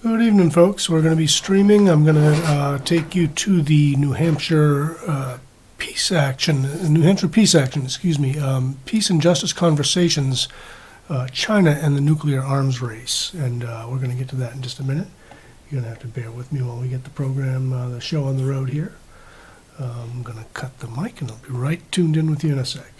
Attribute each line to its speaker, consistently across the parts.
Speaker 1: Good evening, folks. We're going to be streaming. I'm going to take you to the New Hampshire Peace Action, Peace and Justice Conversations, China and the Nuclear Arms Race. And we're going to get to that in just a minute. You're going to have to bear with me while we get the program, the show on the road here. I'm going to cut the mic and I'll be right tuned in with you in a sec.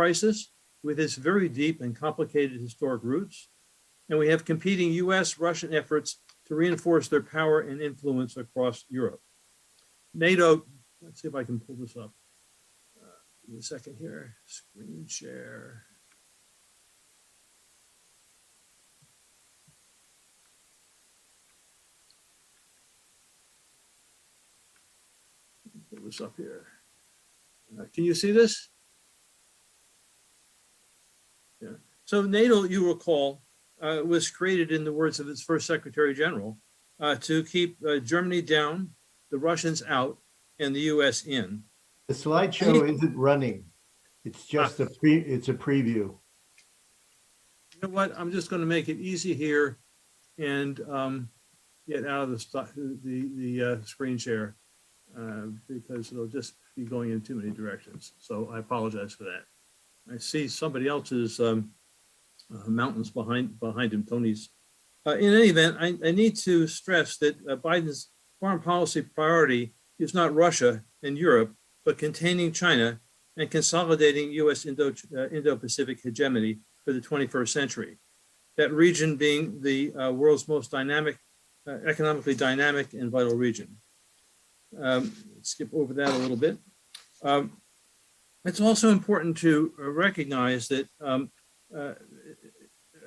Speaker 2: crisis with its very deep and complicated historic roots, and we have competing U.S.-Russian efforts to reinforce their power and influence across Europe. NATO, let's see if I can pull this up. Give me a second here, screen share. Pull this up here. Can you see this? Yeah. So NATO, you recall, was created in the words of its first Secretary General to keep Germany down, the Russians out, and the U.S. in.
Speaker 3: The slideshow isn't running. It's just it's a preview.
Speaker 2: You know what? I'm just going to make it easy here and get out of the screen share because it'll just be going in too many directions. So I apologize for that. I see somebody else's mountains behind him, Tony's. In any event, I need to stress that Biden's foreign policy priority is not Russia and Europe, but containing China and consolidating U.S. Indo-Pacific hegemony for the 21st century. That region being the world's most dynamic, economically dynamic and vital region. Skip over that a little bit. It's also important to recognize that a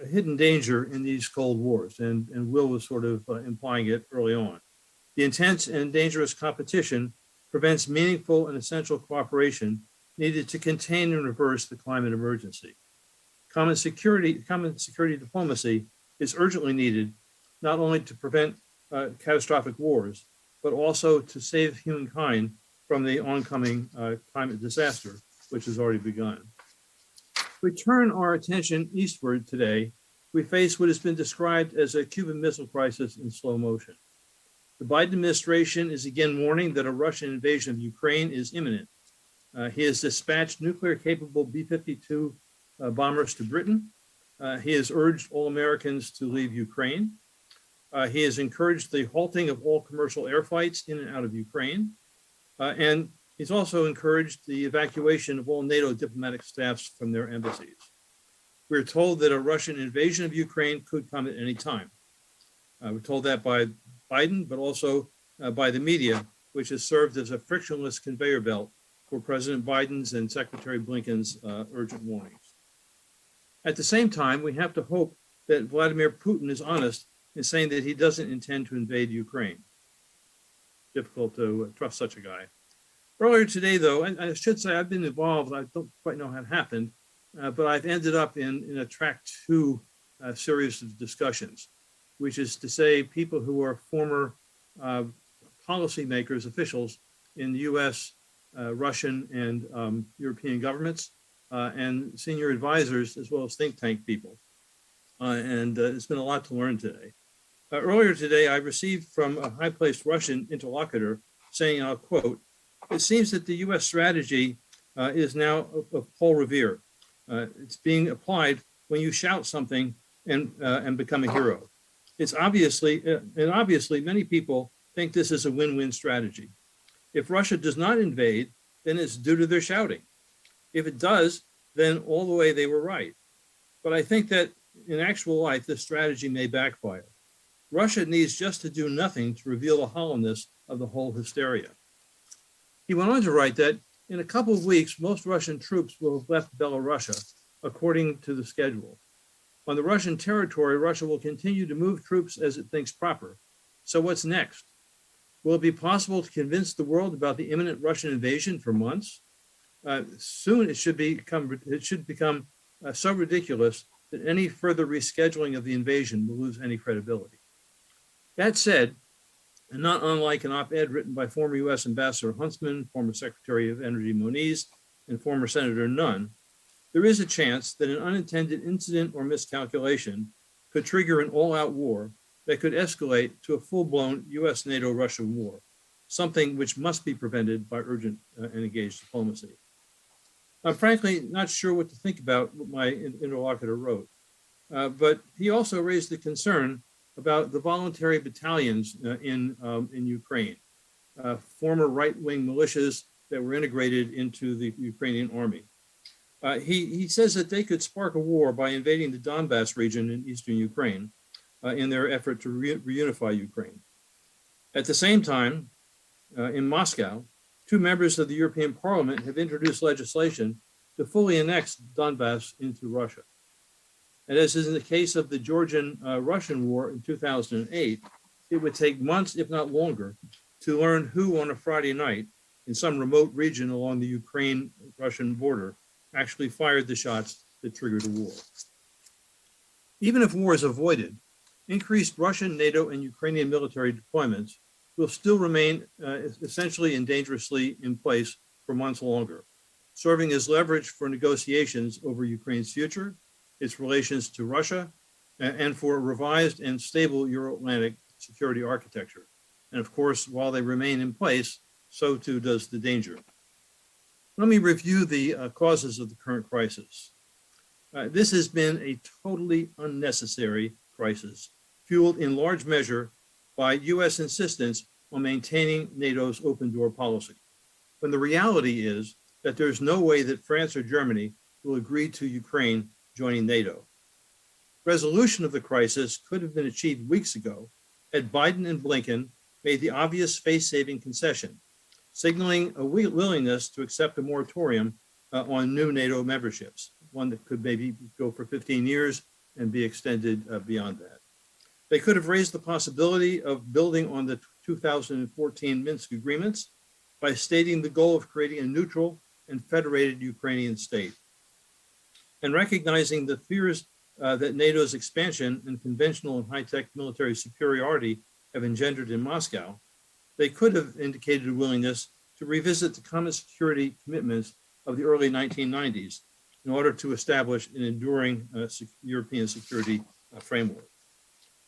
Speaker 2: hidden danger in these Cold Wars, and Will was sort of implying it early on. The intense and dangerous competition prevents meaningful and essential cooperation needed to contain and reverse the climate emergency. Common security diplomacy is urgently needed, not only to prevent catastrophic wars, but also to save humankind from the oncoming climate disaster, which has already begun. If we turn our attention eastward today, we face what has been described as a Cuban Missile Crisis in slow motion. The Biden administration is again warning that a Russian invasion of Ukraine is imminent. He has dispatched nuclear-capable B-52 bombers to Britain. He has urged all Americans to leave Ukraine. He has encouraged the halting of all commercial air flights in and out of Ukraine. And he's also encouraged the evacuation of all NATO diplomatic staffs from their embassies. We're told that a Russian invasion of Ukraine could come at any time. We're told that by Biden, but also by the media, which has served as a frictionless conveyor belt for President Biden's and Secretary Blinken's urgent warnings. At the same time, we have to hope that Vladimir Putin is honest in saying that he doesn't intend to invade Ukraine. Difficult to trust such a guy. Earlier today, though, and I should say I've been involved, I don't quite know how it happened, but I've ended up in a track 2 series of discussions, which is to say people who are former policymakers, officials in the U.S., Russian, and European governments, and senior advisors, as well as think tank people. And it's been a lot to learn today. Earlier today, I received from a high-placed Russian interlocutor saying, and I'll quote, "It seems that the U.S. strategy is now of Paul Revere. It's being applied when you shout something and become a hero. It's obviously many people think this is a win-win strategy. If Russia does not invade, then it's due to their shouting. If it does, then all the way they were right. But I think that in actual life, this strategy may backfire. Russia needs just to do nothing to reveal the hollowness of the whole hysteria." He went on to write that in a couple of weeks, most Russian troops will have left Belarusia, according to the schedule. On the Russian territory, Russia will continue to move troops as it thinks proper. So what's next? Will it be possible to convince the world about the imminent Russian invasion for months? Soon it should become so ridiculous that any further rescheduling of the invasion will lose any credibility. That said, and not unlike an op-ed written by former U.S. Ambassador Huntsman, former Secretary of Energy Moniz, and former Senator Nunn, there is a chance that an unintended incident or miscalculation could trigger an all-out war that could escalate to a full-blown U.S.-NATO-Russia war, something which must be prevented by urgent and engaged diplomacy. I'm frankly not sure what to think about what my interlocutor wrote, but he also raised the concern about the voluntary battalions in Ukraine, former right-wing militias that were integrated into the Ukrainian army. He says that they could spark a war by invading the Donbass region in eastern Ukraine in their effort to reunify Ukraine. At the same time, in Moscow, two members of the European Parliament have introduced legislation to fully annex Donbass into Russia. And as is in the case of the Georgian-Russian war in 2008, it would take months, if not longer, to learn who on a Friday night in some remote region along the Ukraine-Russian border actually fired the shots that triggered a war. Even if war is avoided, increased Russian, NATO, and Ukrainian military deployments will still remain essentially and dangerously in place for months longer, serving as leverage for negotiations over Ukraine's future, its relations to Russia, and for a revised and stable Euro-Atlantic security architecture. And of course, while they remain in place, so too does the danger. Let me review the causes of the current crisis. This has been a totally unnecessary crisis, fueled in large measure by U.S. insistence on maintaining NATO's open door policy, when the reality is that there's no way that France or Germany will agree to Ukraine joining NATO. Resolution of the crisis could have been achieved weeks ago had Biden and Blinken made the obvious face-saving concession, signaling a willingness to accept a moratorium on new NATO memberships, one that could maybe go for 15 years and be extended beyond that. They could have raised the possibility of building on the 2014 Minsk agreements by stating the goal of creating a neutral and federated Ukrainian state. And recognizing the fears that NATO's expansion and conventional and high-tech military superiority have engendered in Moscow, they could have indicated a willingness to revisit the common security commitments of the early 1990s in order to establish an enduring European security framework.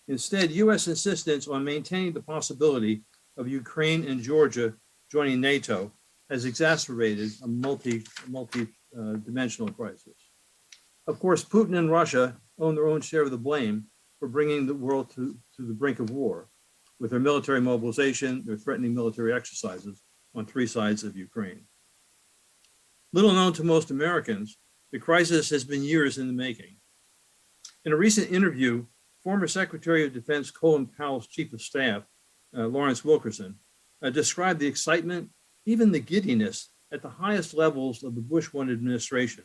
Speaker 2: Instead, U.S. insistence on maintaining the possibility of Ukraine and Georgia joining NATO has exacerbated a multi-dimensional crisis. Of course, Putin and Russia own their own share of the blame for bringing the world to the brink of war, with their military mobilization, their threatening military exercises on three sides of Ukraine. Little known to most Americans, the crisis has been years in the making. In a recent interview, former Secretary of Defense Colin Powell's Chief of Staff, Lawrence Wilkerson, described the excitement, even the giddiness, at the highest levels of the Bush 1 administration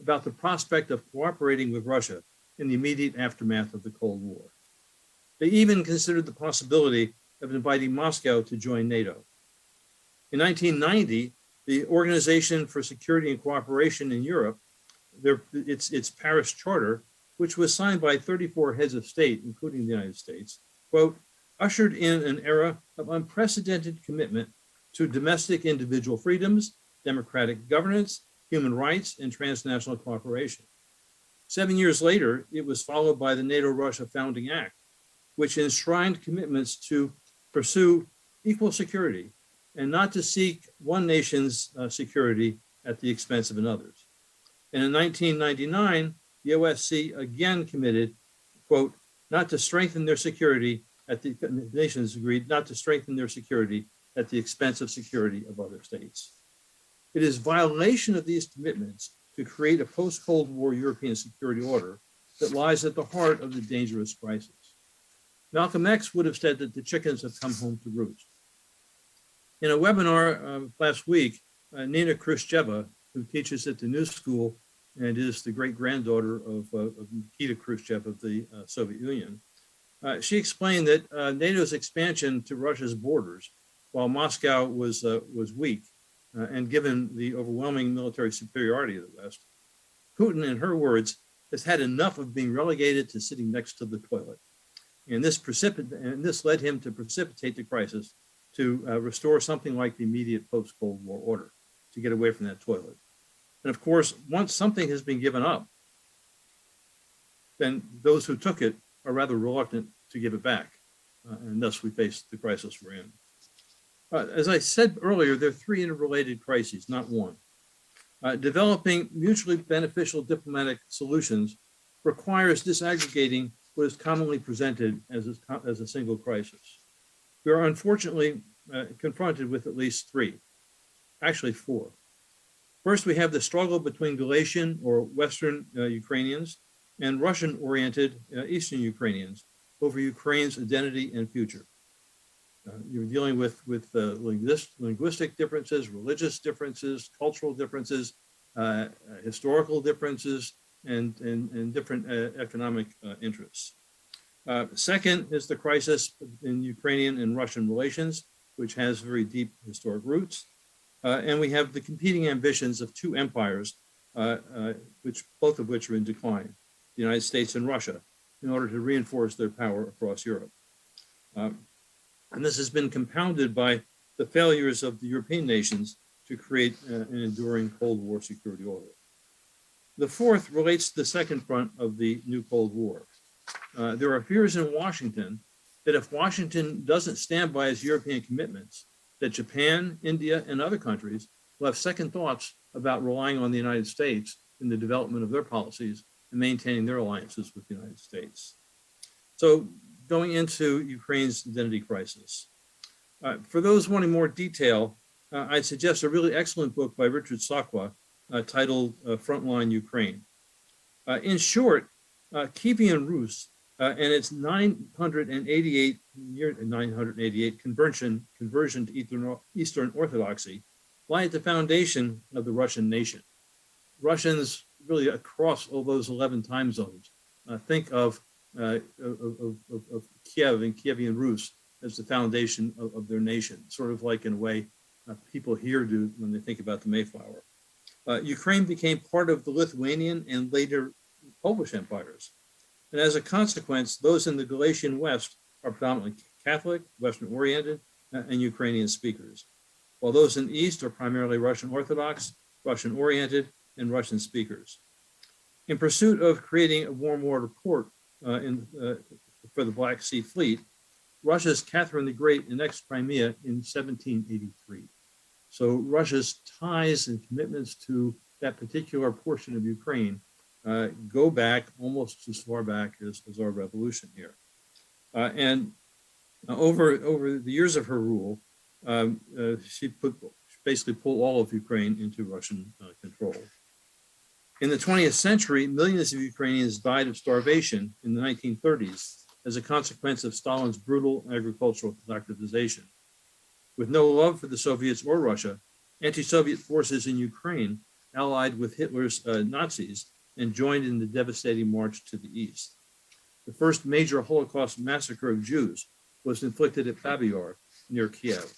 Speaker 2: about the prospect of cooperating with Russia in the immediate aftermath of the Cold War. They even considered the possibility of inviting Moscow to join NATO. In 1990, the Organization for Security and Cooperation in Europe, its Paris Charter, which was signed by 34 heads of state, including the United States, quote, ushered in an era of unprecedented commitment to domestic individual freedoms, democratic governance, human rights, and transnational cooperation. 7 years later, it was followed by the NATO-Russia Founding Act, which enshrined commitments to pursue equal security and not to seek one nation's security at the expense of another's. And in 1999, the OSC again committed, quote, not to strengthen their security the nations agreed not to strengthen their security at the expense of security of other states. It is violation of these commitments to create a post-Cold War European security order that lies at the heart of the dangerous crisis. Malcolm X would have said that the chickens have come home to roost. In a webinar last week, Nina Khrushcheva, who teaches at the New School and is the great-granddaughter of Nikita Khrushchev of the Soviet Union, she explained that NATO's expansion to Russia's borders, while Moscow was weak, and given the overwhelming military superiority of the West, Putin, in her words, has had enough of being relegated to sitting next to the toilet. And this led him to precipitate the crisis to restore something like the immediate post-Cold War order, to get away from that toilet. And of course, once something has been given up, then those who took it are rather reluctant to give it back. And thus we face the crisis we're in. As I said earlier, there are three interrelated crises, not one. Developing mutually beneficial diplomatic solutions requires disaggregating what is commonly presented as a single crisis. We are unfortunately confronted with at least three, actually four. First, we have the struggle between Galatian or Western Ukrainians and Russian-oriented Eastern Ukrainians over Ukraine's identity and future. You're dealing with linguistic differences, religious differences, cultural differences, historical differences, and different economic interests. Second is the crisis in Ukrainian and Russian relations, which has very deep historic roots. And we have the competing ambitions of two empires, both of which are in decline, the United States and Russia, in order to reinforce their power across Europe. And this has been compounded by the failures of the European nations to create an enduring Cold War security order. The fourth relates to the second front of the new Cold War. There are fears in Washington that if Washington doesn't stand by its European commitments, that Japan, India, and other countries will have second thoughts about relying on the United States in the development of their policies and maintaining their alliances with the United States. So going into Ukraine's identity crisis. For those wanting more detail, I'd suggest a really excellent book by Richard Sakwa titled Frontline Ukraine. In short, Kievan Rus and its 988 conversion to Eastern Orthodoxy lie at the foundation of the Russian nation. Russians really across all those 11 time zones think of Kiev and Kievan Rus as the foundation of their nation, sort of like in a way people here do when they think about the Mayflower. Ukraine became part of the Lithuanian and later Polish empires. And as a consequence, those in the Galatian West are predominantly Catholic, Western-oriented, and Ukrainian speakers, while those in the East are primarily Russian Orthodox, Russian-oriented, and Russian speakers. In pursuit of creating a warm water port for the Black Sea Fleet, Russia's Catherine the Great annexed Crimea in 1783. So Russia's ties and commitments to that particular portion of Ukraine go back almost as far back as our revolution here. And over the years of her rule, she basically pulled all of Ukraine into Russian control. In the 20th century, millions of Ukrainians died of starvation in the 1930s as a consequence of Stalin's brutal agricultural collectivization. With no love for the Soviets or Russia, anti-Soviet forces in Ukraine allied with Hitler's Nazis and joined in the devastating march to the east. The first major Holocaust massacre of Jews was inflicted at Babi-Yar near Kiev.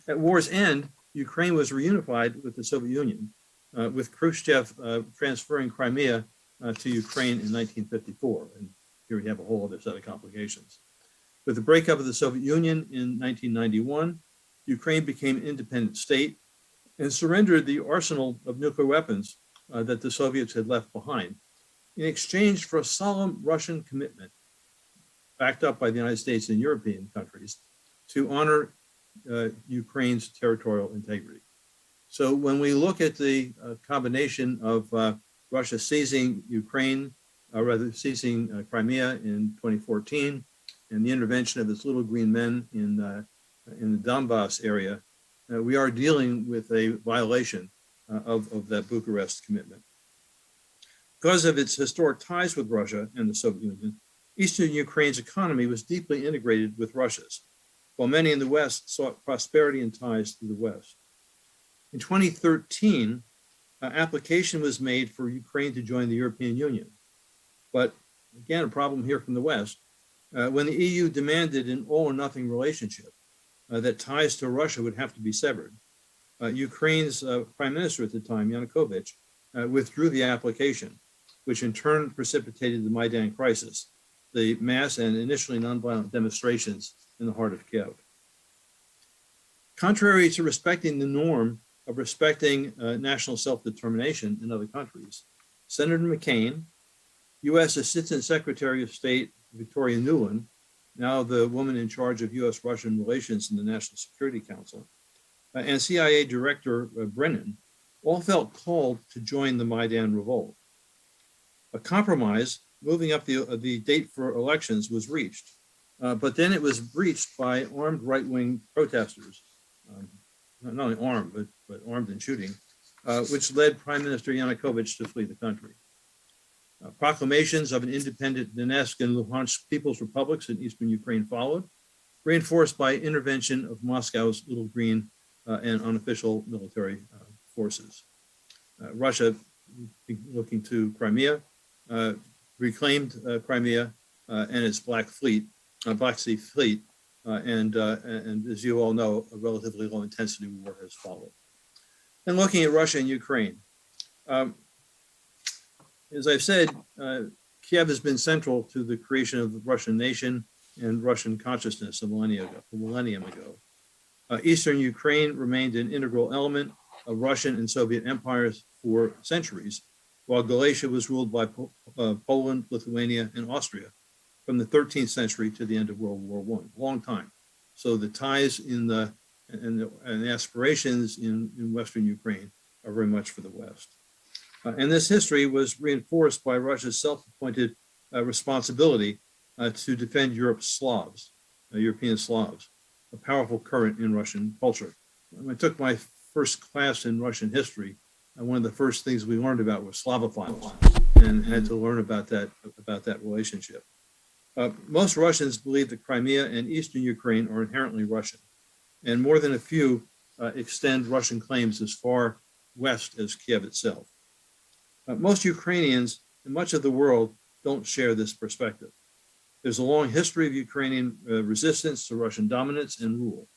Speaker 2: At war's end, Ukraine was reunified with the Soviet Union, with Khrushchev transferring Crimea to Ukraine in 1954. And here we have a whole other set of complications. With the breakup of the Soviet Union in 1991, Ukraine became an independent state and surrendered the arsenal of nuclear weapons that the Soviets had left behind in exchange for a solemn Russian commitment, backed up by the United States and European countries, to honor Ukraine's territorial integrity. So when we look at the combination of Russia seizing seizing Crimea in 2014, and the intervention of its little green men in the Donbass area, we are dealing with a violation of that Bucharest commitment. Because of its historic ties with Russia and the Soviet Union, Eastern Ukraine's economy was deeply integrated with Russia's, while many in the West sought prosperity and ties to the West. In 2013, application was made for Ukraine to join the European Union. But again, a problem here from the West, when the EU demanded an all or nothing relationship, that ties to Russia would have to be severed. Ukraine's prime minister at the time, Yanukovych, withdrew the application, which in turn precipitated the Maidan crisis, the mass and initially nonviolent demonstrations in the heart of Kiev. Contrary to respecting the norm of respecting national self-determination in other countries, Senator McCain, U.S. Assistant Secretary of State Victoria Nuland, now the woman in charge of U.S.-Russian relations in the National Security Council, and CIA Director Brennan all felt called to join the Maidan revolt. A compromise, moving up the date for elections, was reached, but then it was breached by armed right-wing protesters, not only armed, but armed and shooting, which led Prime Minister Yanukovych to flee the country. Proclamations of an independent Donetsk and Luhansk People's Republics in eastern Ukraine followed, reinforced by intervention of Moscow's Little Green and unofficial military forces. Russia, looking to Crimea, reclaimed Crimea and its Black Sea Fleet, and as you all know, a relatively low intensity war has followed. And looking at Russia and Ukraine, as I've said, Kiev has been central to the creation of the Russian nation and Russian consciousness a millennium ago. Eastern Ukraine remained an integral element of Russian and Soviet empires for centuries, while Galicia was ruled by Poland, Lithuania, and Austria from the 13th century to the end of World War I, long time. So the ties and the aspirations in Western Ukraine are very much for the West. And this history was reinforced by Russia's self-appointed responsibility to defend Europe's Slavs, European Slavs, a powerful current in Russian culture. When I took my first class in Russian history, one of the first things we learned about was Slavophiles, and had to learn about that relationship. Most Russians believe that Crimea and Eastern Ukraine are inherently Russian, and more than a few extend Russian claims as far west as Kiev itself. Most Ukrainians and much of the world don't share this perspective. There's a long history of Ukrainian resistance to Russian dominance and rule.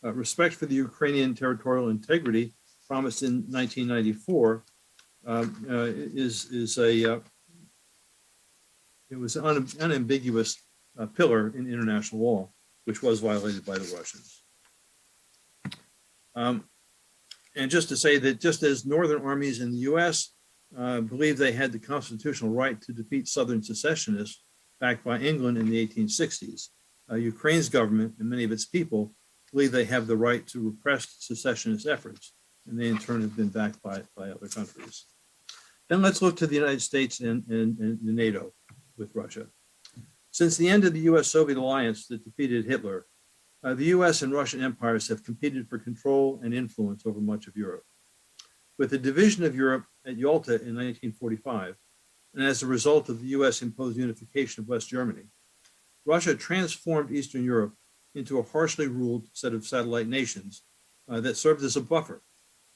Speaker 2: Respect for the Ukrainian territorial integrity promised in 1994 it was an unambiguous pillar in international law, which was violated by the Russians. And just to say that just as northern armies in the U.S. Believed they had the constitutional right to defeat Southern secessionists backed by England in the 1860s, Ukraine's government and many of its people believe they have the right to repress secessionist efforts, and they in turn have been backed by other countries. Then let's look to the United States and NATO with Russia. Since the end of the U.S.-Soviet alliance that defeated Hitler, the U.S. and Russian empires have competed for control and influence over much of Europe. With the division of Europe at Yalta in 1945, and as a result of the U.S. imposed unification of West Germany, Russia transformed Eastern Europe into a harshly ruled set of satellite nations that served as a buffer,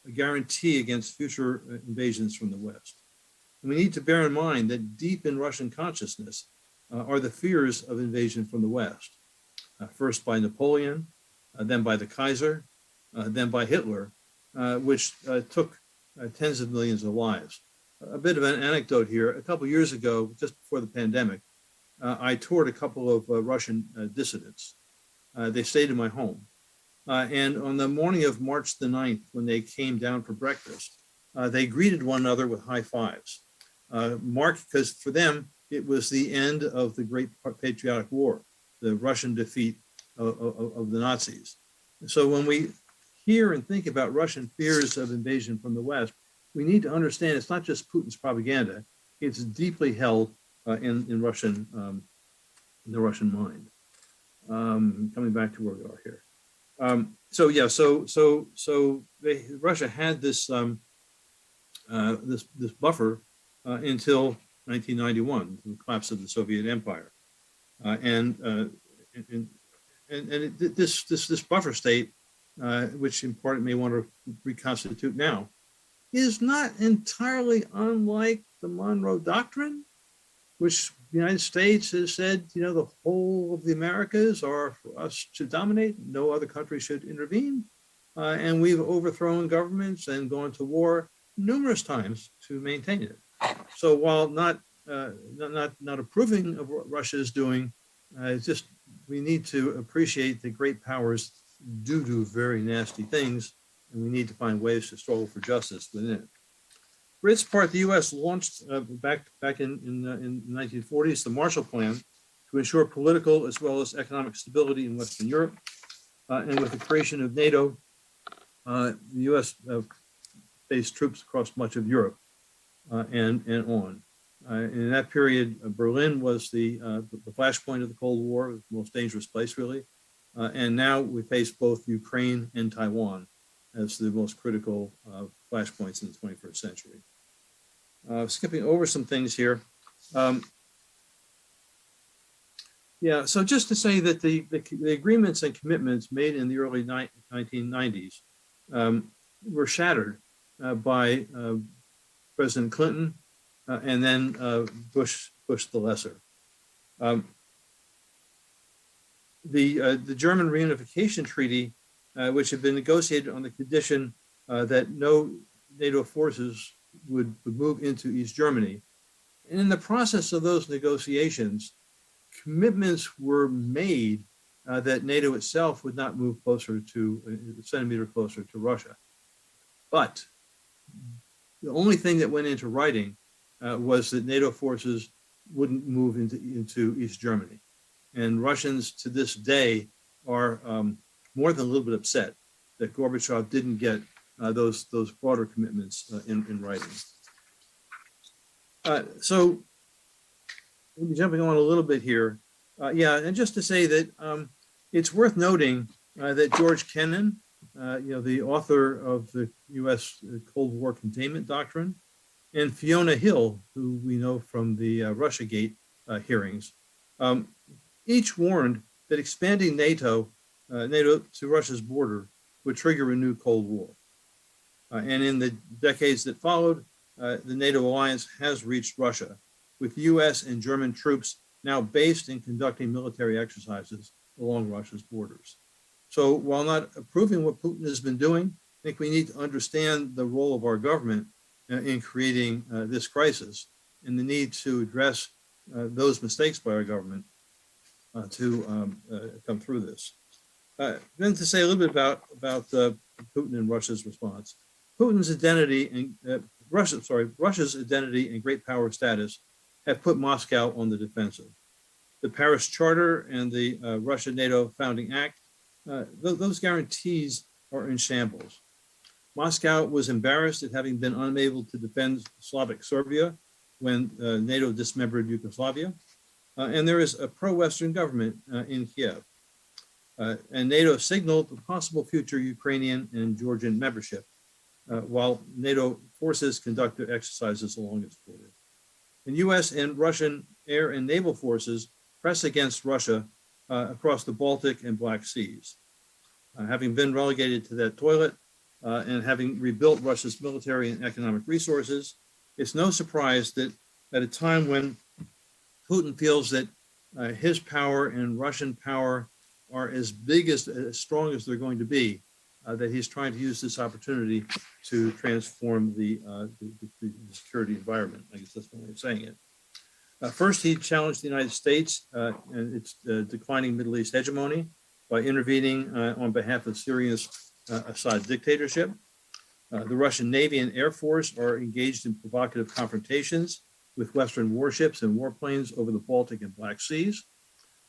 Speaker 2: a guarantee against future invasions from the West. And we need to bear in mind that deep in Russian consciousness are the fears of invasion from the West, first by Napoleon, then by the Kaiser, then by Hitler, which took tens of millions of lives. A bit of an anecdote here. A couple of years ago, just before the pandemic, I toured a couple of Russian dissidents. They stayed in my home. And on the morning of March the 9th, when they came down for breakfast, they greeted one another with high fives. Because for them, it was the end of the Great Patriotic War, the Russian defeat of the Nazis. So when we hear and think about Russian fears of invasion from the West, we need to understand it's not just Putin's propaganda; it's deeply held in the Russian mind. Coming back to where we are here. Russia had this this buffer until 1991, the collapse of the Soviet Empire, this buffer state, which in part it may want to reconstitute now, is not entirely unlike the Monroe Doctrine, which the United States has said, the whole of the Americas are for us to dominate, no other country should intervene. And we've overthrown governments and gone to war numerous times to maintain it. So while not approving of what Russia is doing, it's just we need to appreciate that great powers do very nasty things, and we need to find ways to struggle for justice within it. For its part, the U.S. launched back in the 1940s the Marshall Plan to ensure political as well as economic stability in Western Europe, and with the creation of NATO, the U.S. based troops across much of Europe and on. In that period, Berlin was the flashpoint of the Cold War, the most dangerous place, really. And now we face both Ukraine and Taiwan. as the most critical flashpoints in the 21st century. Skipping over some things here. Yeah, so just to say that the agreements and commitments made in the early 1990s were shattered by President Clinton and then Bush the Lesser. The German reunification treaty, which had been negotiated on the condition that no NATO forces would move into East Germany. And in the process of those negotiations, commitments were made that NATO itself would not move closer to a centimeter closer to Russia. But the only thing that went into writing was that NATO forces wouldn't move into East Germany. And Russians to this day are more than a little bit upset that Gorbachev didn't get those broader commitments in writing. So maybe jumping on a little bit here. Yeah, and just to say that it's worth noting that George Kennan, the author of the U.S. Cold War Containment Doctrine, and Fiona Hill, who we know from the Russiagate hearings, each warned that expanding NATO to Russia's border would trigger a new Cold War. And in the decades that followed, the NATO alliance has reached Russia, with U.S. and German troops now based and conducting military exercises along Russia's borders. So while not approving what Putin has been doing, I think we need to understand the role of our government in creating this crisis and the need to address those mistakes by our government to come through this. Then to say a little bit about Putin and Russia's response. Putin's identity and Russia's identity and great power status have put Moscow on the defensive. The Paris Charter and the Russia-NATO Founding Act, those guarantees are in shambles. Moscow was embarrassed at having been unable to defend Slavic Serbia when NATO dismembered Yugoslavia. And there is a pro-Western government in Kiev. And NATO signaled the possible future Ukrainian and Georgian membership, while NATO forces conduct their exercises along its border. And US and Russian air and naval forces press against Russia across the Baltic and Black Seas. Having been relegated to that toilet and having rebuilt Russia's military and economic resources, it's no surprise that at a time when Putin feels that his power and Russian power are as strong as they're going to be, that he's trying to use this opportunity to transform the security environment. I guess that's one way of saying it. First, he challenged the United States and its declining Middle East hegemony by intervening on behalf of Syria's Assad dictatorship. The Russian Navy and Air Force are engaged in provocative confrontations with Western warships and warplanes over the Baltic and Black Seas.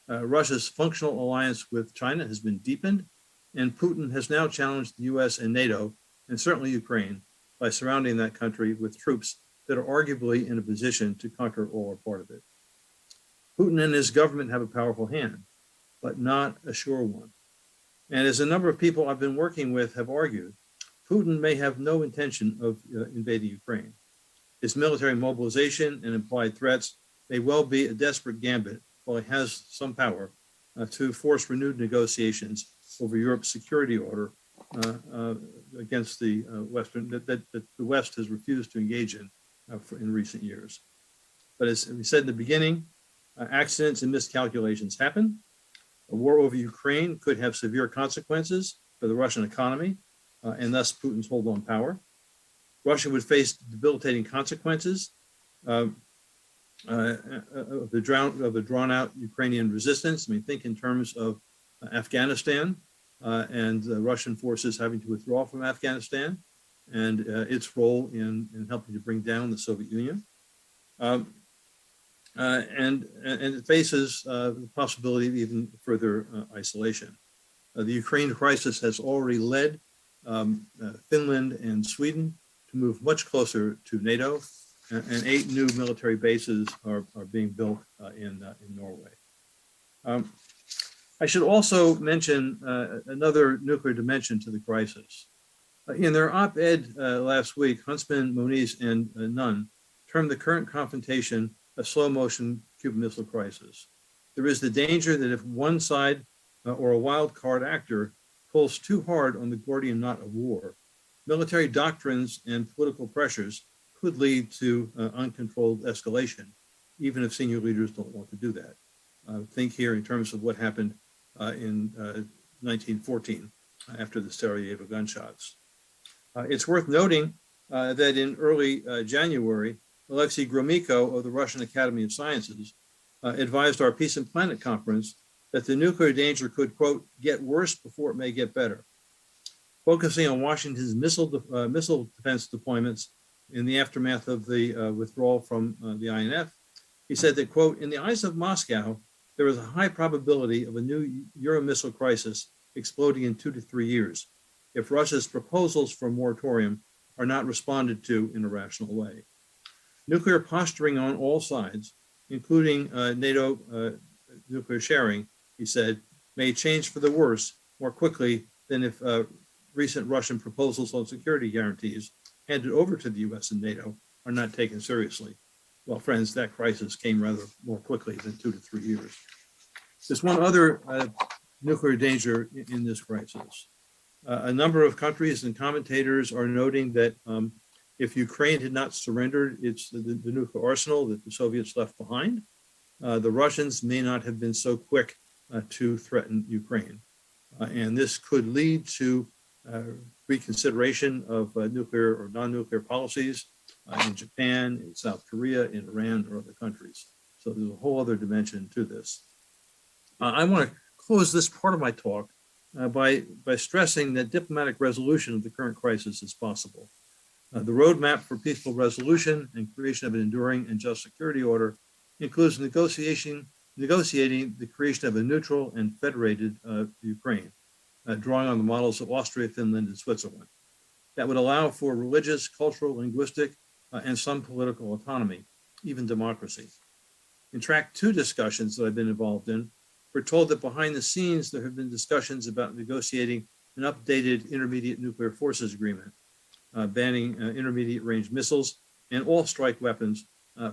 Speaker 2: Russia's functional alliance with China has been deepened, and Putin has now challenged the US and NATO, and certainly Ukraine, by surrounding that country with troops that are arguably in a position to conquer all or part of it. Putin and his government have a powerful hand, but not a sure one. And as a number of people I've been working with have argued, Putin may have no intention of invading Ukraine. His military mobilization and implied threats may well be a desperate gambit, while he has some power, to force renewed negotiations over Europe's security order against the Western, that the West has refused to engage in recent years. But as we said in the beginning, accidents and miscalculations happen. A war over Ukraine could have severe consequences for the Russian economy and thus Putin's hold on power. Russia would face debilitating consequences of the drawn-out Ukrainian resistance. I mean, think in terms of Afghanistan and the Russian forces having to withdraw from Afghanistan and its role in helping to bring down the Soviet Union. And it faces the possibility of even further isolation. The Ukraine crisis has already led Finland and Sweden to move much closer to NATO, and 8 new military bases are being built in Norway. I should also mention another nuclear dimension to the crisis. In their op-ed last week, Huntsman, Moniz, and Nunn termed the current confrontation a slow-motion Cuban Missile Crisis. There is the danger that if one side or a wild card actor pulls too hard on the Gordian knot of war, military doctrines and political pressures could lead to uncontrolled escalation, even if senior leaders don't want to do that. Think here in terms of what happened in 1914 after the Sarajevo gunshots. It's worth noting that in early January, Alexei Gromyko of the Russian Academy of Sciences advised our Peace and Planet Conference that the nuclear danger could, quote, get worse before it may get better. Focusing on Washington's missile defense deployments in the aftermath of the withdrawal from the INF, he said that, quote, in the eyes of Moscow, there is a high probability of a new Euromissile crisis exploding in 2 to 3 years if Russia's proposals for a moratorium are not responded to in a rational way. Nuclear posturing on all sides, including NATO nuclear sharing, he said, may change for the worse more quickly than if recent Russian proposals on security guarantees handed over to the US and NATO are not taken seriously. Well, friends, that crisis came rather more quickly than 2 to 3 years. There's one other nuclear danger in this crisis. A number of countries and commentators are noting that if Ukraine had not surrendered the nuclear arsenal that the Soviets left behind, the Russians may not have been so quick to threaten Ukraine. And this could lead to reconsideration of nuclear or non-nuclear policies in Japan, in South Korea, in Iran, or other countries. So there's a whole other dimension to this. I want to close this part of my talk by stressing that diplomatic resolution of the current crisis is possible. The roadmap for peaceful resolution and creation of an enduring and just security order includes negotiating the creation of a neutral and federated Ukraine, drawing on the models of Austria, Finland, and Switzerland. That would allow for religious, cultural, linguistic, and some political autonomy, even democracy. In track 2 discussions that I've been involved in, we're told that behind the scenes, there have been discussions about negotiating an updated intermediate nuclear forces agreement, banning intermediate range missiles and all strike weapons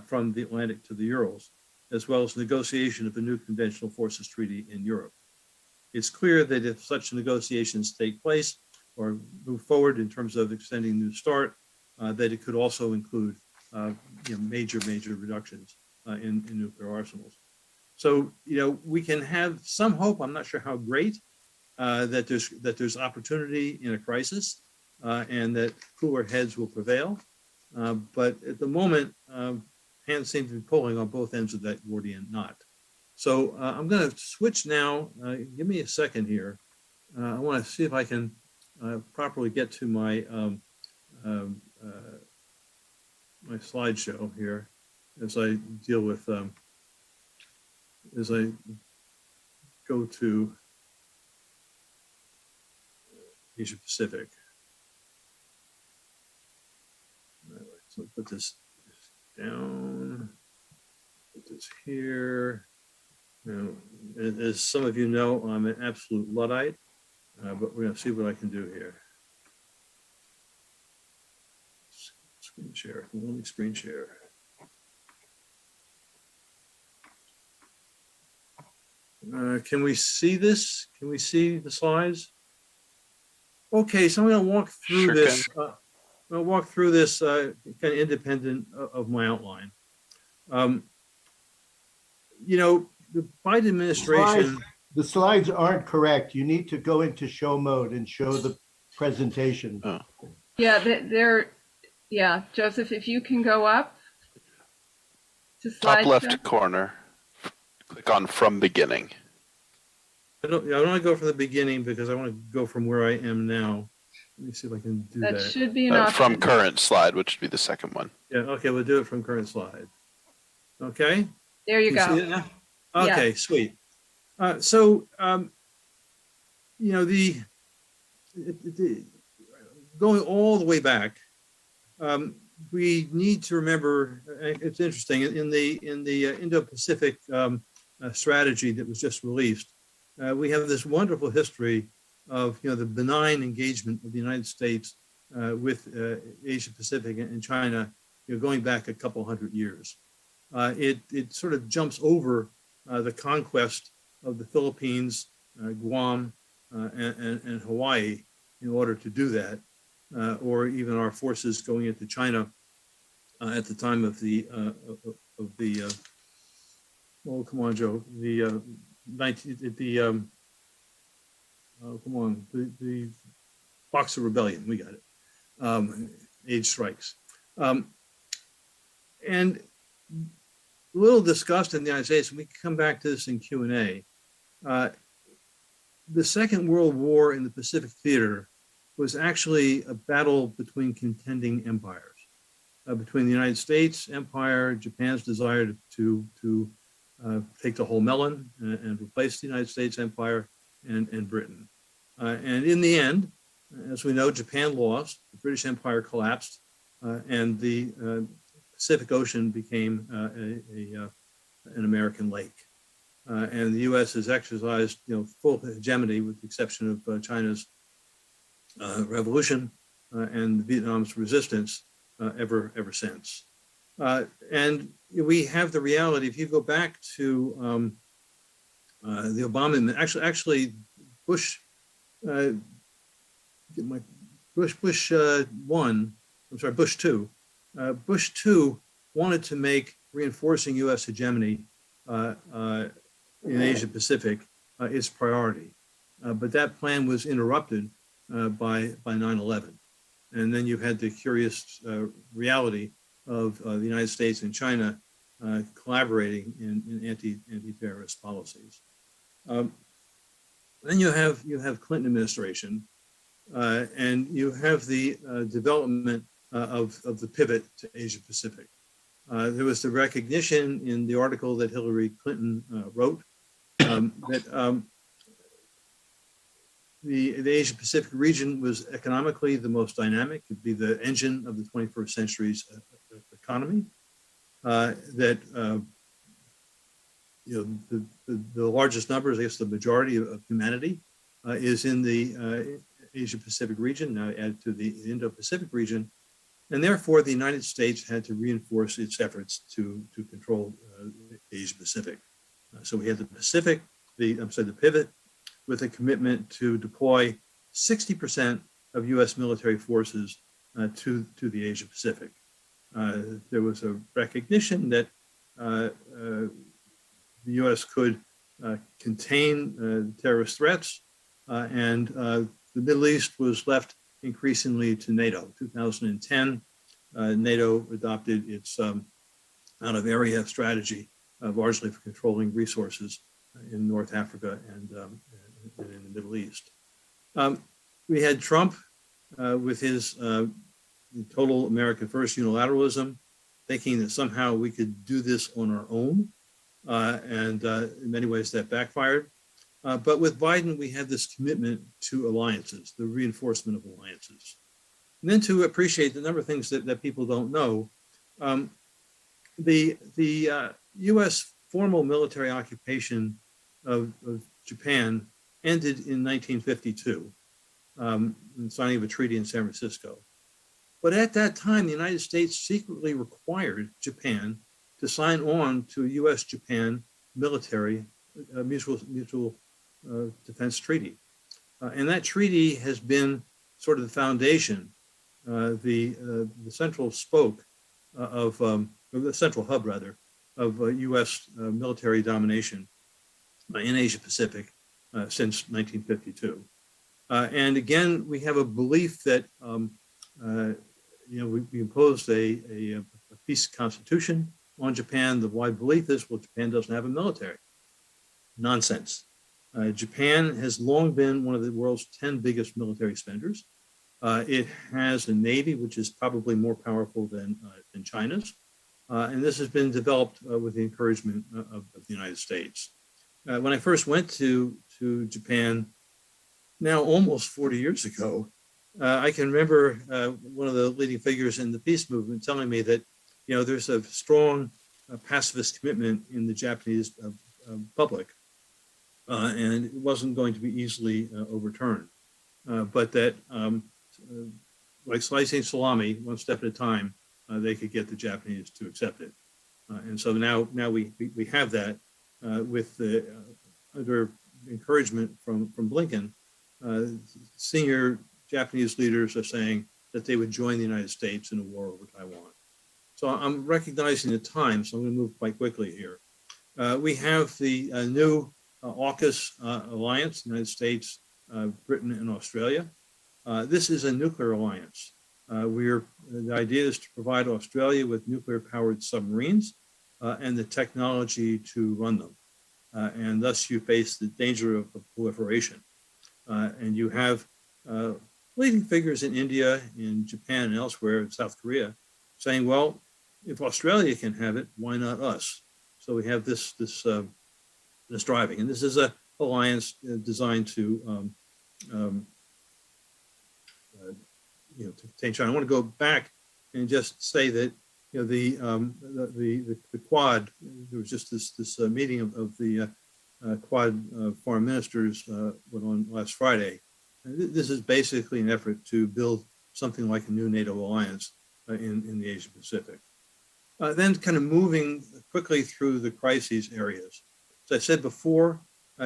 Speaker 2: from the Atlantic to the Urals, as well as negotiation of a new conventional forces treaty in Europe. It's clear that if such negotiations take place or move forward in terms of extending New START, that it could also include major reductions in nuclear arsenals. So, we can have some hope. I'm not sure how great that there's opportunity in a crisis and that cooler heads will prevail. But at the moment, hands seem to be pulling on both ends of that Gordian knot. So I'm going to switch now. Give me a second here. I want to see if I can properly get to my my slideshow here as I deal with as I go to Asia Pacific. All right, so put this down, put this here. Now, as some of you know, I'm an absolute Luddite, but we're going to see what I can do here. Screen share, let me screen share. Can we see this? Can we see the slides? Okay, so I'm going to walk through this. I'll walk through this kind of independent of my outline. The Biden administration.
Speaker 3: The slides aren't correct. You need to go into show mode and show the presentation.
Speaker 4: Oh.
Speaker 5: Yeah, yeah, Joseph, if you can go up to slide
Speaker 4: Top left corner, click on from beginning.
Speaker 2: I don't want to go from the beginning because I want to go from where I am now. Let me see if I can do that.
Speaker 5: That should be an option.
Speaker 4: From current slide, which would be the second one.
Speaker 2: Yeah, okay, we'll do it from current slide. Okay?
Speaker 5: There you
Speaker 2: Can
Speaker 5: go.
Speaker 2: see it now? Okay, sweet. So, going all the way back, we need to remember, it's interesting, in the Indo-Pacific strategy that was just released, we have this wonderful history of the benign engagement of the United States with Asia Pacific and China, going back a couple hundred years. It sort of jumps over the conquest of the Philippines, Guam, and Hawaii in order to do that, or even our forces going into China at the time of the oh, come on, Joe, the Boxer Rebellion. We got it. Age strikes. And a little discussed in the United States, and we can come back to this in Q&A. The Second World War in the Pacific Theater was actually a battle between contending empires, between the United States empire, Japan's desire to take the whole melon and replace the United States empire, and Britain. And in the end, as we know, Japan lost, the British Empire collapsed, and the Pacific Ocean became an American lake. And the U.S. has exercised, full hegemony with the exception of China's revolution and Vietnam's resistance ever since. And we have the reality, if you go back to the Obama, actually Bush, Bush 1, I'm sorry, Bush 2. Bush 2 wanted to make reinforcing U.S. hegemony in Asia Pacific its priority. But that plan was interrupted by 9/11. And then you had the curious reality of the United States and China collaborating in anti-terrorist policies. Then you have Clinton administration, and you have the development of the pivot to Asia Pacific. There was the recognition in the article that Hillary Clinton wrote that the Asia Pacific region was economically the most dynamic, could be the engine of the 21st century's economy. That the largest numbers, I guess the majority of humanity is in the Asia Pacific region, now added to the Indo-Pacific region. And therefore, the United States had to reinforce its efforts to control Asia Pacific. So we had the pivot with a commitment to deploy 60% of U.S. military forces to the Asia Pacific. There was a recognition that the U.S. could contain terrorist threats, and the Middle East was left increasingly to NATO. 2010, NATO adopted its out-of-area strategy, largely for controlling resources in North Africa and in the Middle East. We had Trump with his total American first unilateralism, thinking that somehow we could do this on our own. And in many ways that backfired. But with Biden, we had this commitment to alliances, the reinforcement of alliances. And then to appreciate the number of things that people don't know, the U.S. formal military occupation of Japan ended in 1952, in signing of a treaty in San Francisco. But at that time, the United States secretly required Japan to sign on to a U.S.-Japan military mutual defense treaty. And that treaty has been sort of the foundation, the central spoke of, or the central hub rather, of U.S. Military domination in Asia Pacific since 1952. And again, we have a belief that, we imposed a peace constitution on Japan. The wide belief is, well, Japan doesn't have a military. Nonsense. Japan has long been one of the world's 10 biggest military spenders. It has a navy, which is probably more powerful than China's. And this has been developed with the encouragement of the United States. When I first went to Japan, now almost 40 years ago, I can remember one of the leading figures in the peace movement telling me that, there's a strong pacifist commitment in the Japanese public, and it wasn't going to be easily overturned. But that like slicing salami, one step at a time, they could get the Japanese to accept it. And so now we have that with the under encouragement from Blinken, senior Japanese leaders are saying that they would join the United States in a war over Taiwan. So I'm recognizing the time, so I'm going to move quite quickly here. We have the new AUKUS alliance, United States, Britain, and Australia. This is a nuclear alliance. The idea is to provide Australia with nuclear-powered submarines and the technology to run them. And thus you face the danger of proliferation. And you have leading figures in India, in Japan, and elsewhere, in South Korea, saying, well, if Australia can have it, why not us? So we have this driving. And this is an alliance designed to to contain China. I want to go back and just say that the Quad. There was just this meeting of the Quad foreign ministers went on last Friday. And this is basically an effort to build something like a new NATO alliance in the Asia Pacific. Then kind of moving quickly through the crises areas. As I said before,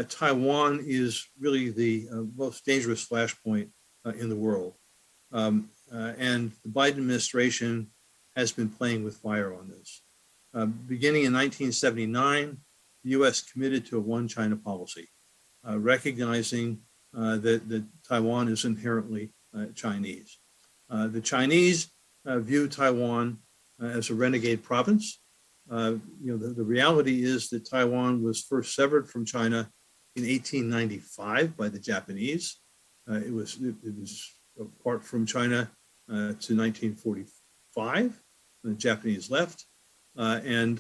Speaker 2: Taiwan is really the most dangerous flashpoint in the world. And the Biden administration has been playing with fire on this. Beginning in 1979, the U.S. committed to a one China policy, recognizing that Taiwan is inherently Chinese. The Chinese view Taiwan as a renegade province. The reality is that Taiwan was first severed from China in 1895 by the Japanese. It was apart from China to 1945, when the Japanese left, and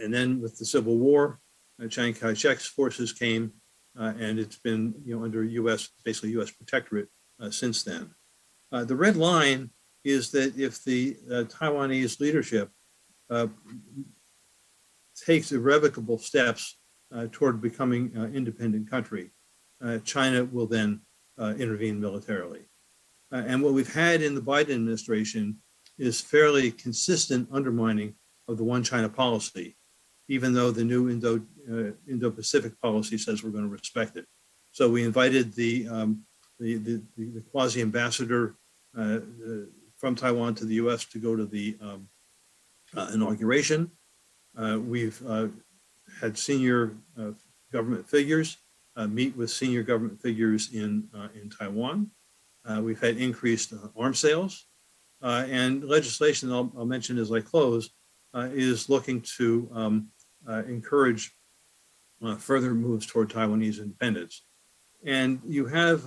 Speaker 2: then with the Civil War, Chiang Kai-shek's forces came, and it's been under basically U.S. protectorate since then. The red line is that if the Taiwanese leadership takes irrevocable steps toward becoming an independent country, China will then intervene militarily. And what we've had in the Biden administration is fairly consistent undermining of the one China policy, even though the new Indo-Pacific policy says we're going to respect it. So we invited the quasi-ambassador from Taiwan to the U.S. to go to the inauguration. We've had senior government figures meet with senior government figures in Taiwan. We've had increased arms sales, and legislation I'll mention as I close is looking to encourage further moves toward Taiwanese independence. And you have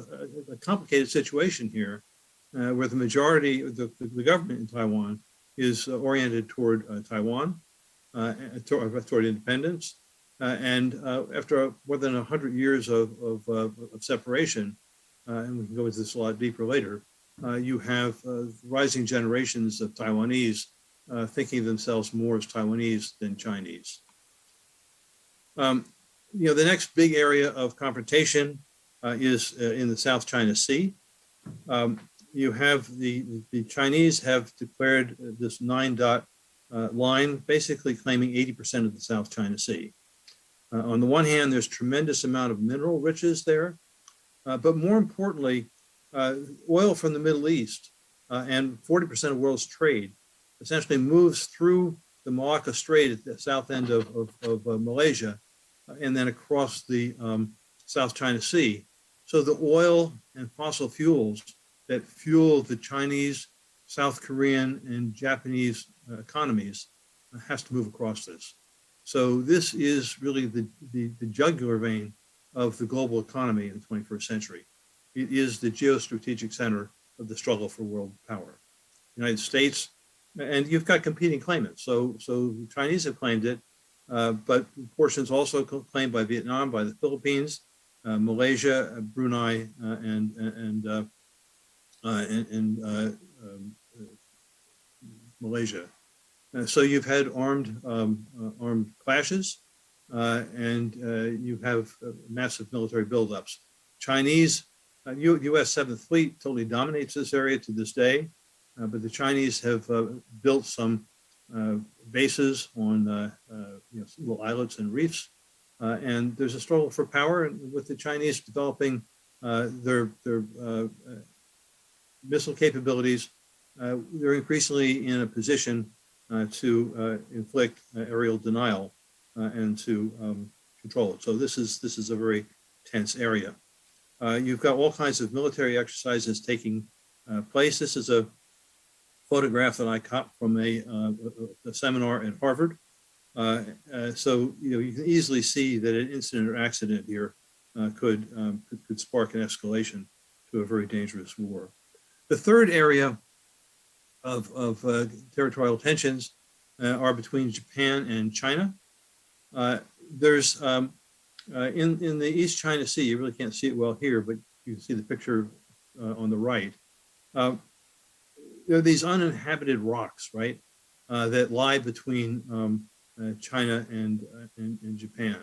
Speaker 2: a complicated situation here where the majority of the government in Taiwan is oriented toward Taiwan, toward independence. And after more than 100 years of separation, and we can go into this a lot deeper later, you have rising generations of Taiwanese thinking of themselves more as Taiwanese than Chinese. The next big area of confrontation is in the South China Sea. You have the Chinese have declared this 9-dot line, basically claiming 80% of the South China Sea. On the one hand, there's tremendous amount of mineral riches there, but more importantly, oil from the Middle East and 40% of the world's trade essentially moves through the Malacca Strait at the south end of Malaysia and then across the South China Sea. So the oil and fossil fuels that fuel the Chinese, South Korean, and Japanese economies has to move across this. So this is really the jugular vein of the global economy in the 21st century. It is the geostrategic center of the struggle for world power. United States, and you've got competing claimants. So the Chinese have claimed it, but portions also claimed by Vietnam, by the Philippines, Malaysia, Brunei, and Malaysia. So you've had armed clashes, and you have massive military buildups. Chinese U.S. Seventh Fleet totally dominates this area to this day, but the Chinese have built some bases on little islets and reefs, and there's a struggle for power. And with the Chinese developing their missile capabilities, they're increasingly in a position to inflict aerial denial and to control it. So this is a very tense area. You've got all kinds of military exercises taking place. This is a photograph that I caught from a seminar at Harvard. So you can easily see that an incident or accident here could spark an escalation to a very dangerous war. The third area of territorial tensions are between Japan and China. There's in the East China Sea, you really can't see it well here, but you can see the picture on the right. There are these uninhabited rocks, right, that lie between China and Japan.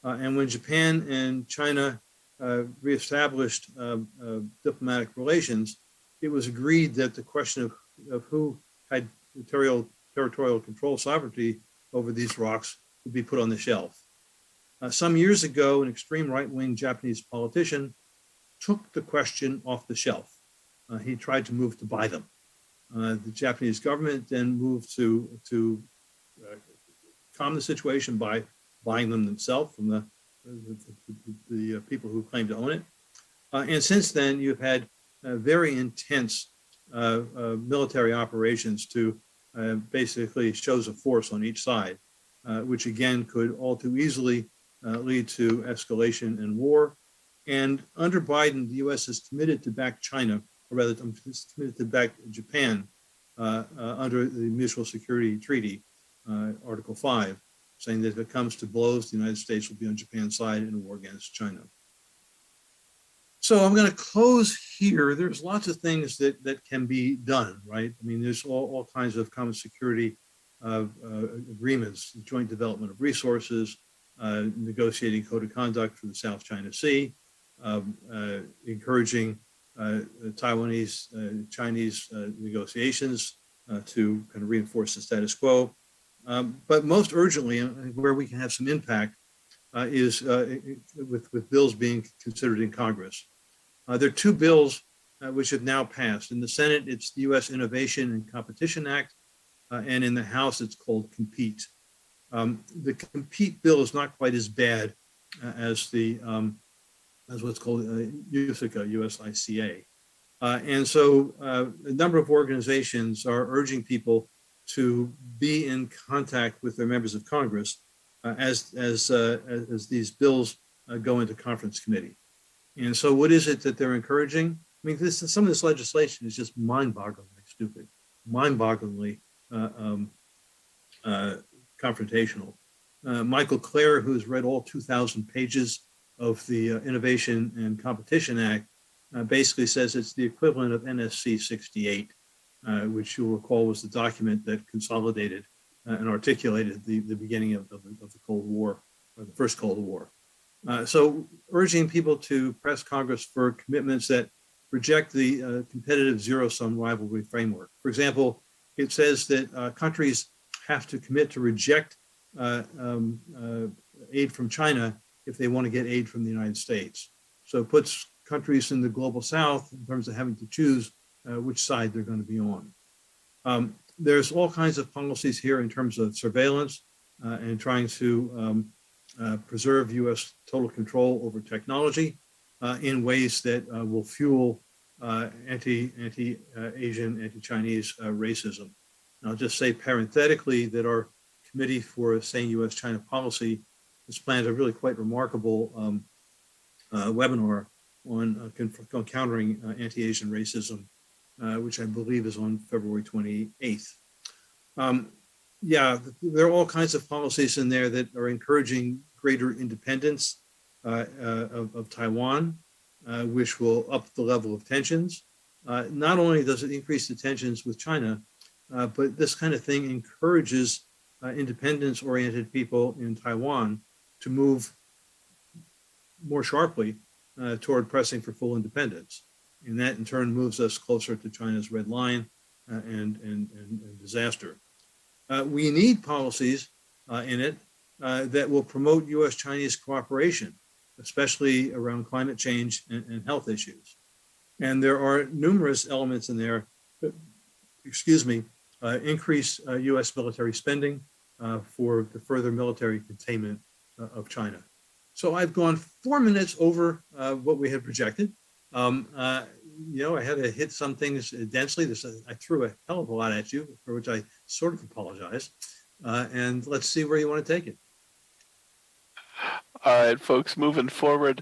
Speaker 2: And when Japan and China reestablished diplomatic relations, it was agreed that the question of who had territorial control sovereignty over these rocks would be put on the shelf. Some years ago, an extreme right-wing Japanese politician took the question off the shelf. He tried to move to buy them. The Japanese government then moved to calm the situation by buying them themselves from the people who claim to own it. And since then, you've had very intense military operations to basically shows of force on each side, which again could all too easily lead to escalation and war. And under Biden, the U.S. is committed to back China, or rather, it's committed to back Japan under the Mutual Security Treaty, Article 5, saying that if it comes to blows, the United States will be on Japan's side in a war against China. So I'm going to close here. There's lots of things that can be done, right? I mean, there's all kinds of common security agreements, joint development of resources, negotiating code of conduct for the South China Sea, encouraging Taiwanese, Chinese negotiations to kind of reinforce the status quo. But most urgently, where we can have some impact is with bills being considered in Congress. There are two bills which have now passed. In the Senate, it's the U.S. Innovation and Competition Act, and in the House, it's called COMPETE. The COMPETE bill is not quite as bad as what's called USICA, USICA. And so a number of organizations are urging people to be in contact with their members of Congress as these bills go into conference committee. And so what is it that they're encouraging? I mean, some of this legislation is just mind-bogglingly stupid, mind-bogglingly confrontational. Michael Clare, who's read all 2,000 pages of the Innovation and Competition Act, basically says it's the equivalent of NSC 68, which you'll recall was the document that consolidated and articulated the beginning of the Cold War, or the first Cold War. So urging people to press Congress for commitments that reject the competitive zero-sum rivalry framework. For example, it says that countries have to commit to reject aid from China if they want to get aid from the United States. So it puts countries in the global south in terms of having to choose which side they're going to be on. There's all kinds of policies here in terms of surveillance and trying to preserve U.S. total control over technology in ways that will fuel anti-Asian, anti-Chinese racism. And I'll just say parenthetically that our Committee for Sane U.S China Policy has planned a really quite remarkable webinar on countering anti-Asian racism, which I believe is on February 28th. Yeah, there are all kinds of policies in there that are encouraging greater independence of Taiwan, which will up the level of tensions. Not only does it increase the tensions with China, but this kind of thing encourages independence-oriented people in Taiwan to move more sharply toward pressing for full independence. And that in turn moves us closer to China's red line and disaster. We need policies in it that will promote U.S.-Chinese cooperation, especially around climate change and health issues. And there are numerous elements in there, increase U.S. military spending for the further military containment of China. So I've gone 4 minutes over what we had projected. I had to hit some things densely. I threw a hell of a lot at you, for which I sort of apologize. And let's see where you want to take it.
Speaker 4: All right, folks, moving forward.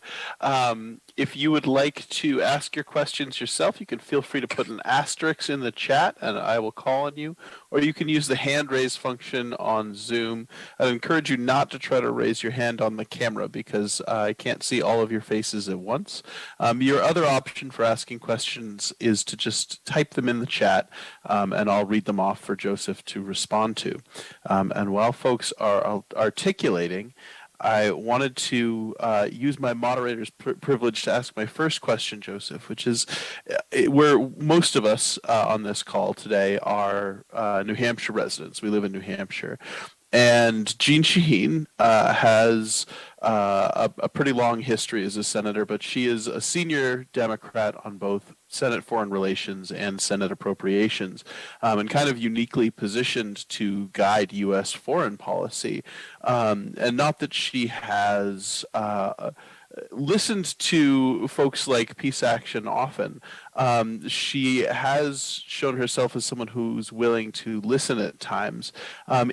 Speaker 4: If you would like to ask your questions yourself, you can feel free to put an asterisk in the chat and I will call on you, or you can use the hand raise function on Zoom. I'd encourage you not to try to raise your hand on the camera because I can't see all of your faces at once. Your other option for asking questions is to just type them in the chat and I'll read them off for Joseph to respond to. And while folks are articulating, I wanted to use my moderator's privilege to ask my first question, Joseph, which is where most of us on this call today are New Hampshire residents. We live in New Hampshire. And Jean Shaheen has a pretty long history as a senator, but she is a senior Democrat on both Senate Foreign Relations and Senate Appropriations, and kind of uniquely positioned to guide U.S. foreign policy. And not that she has listened to folks like Peace Action often. She has shown herself as someone who's willing to listen at times.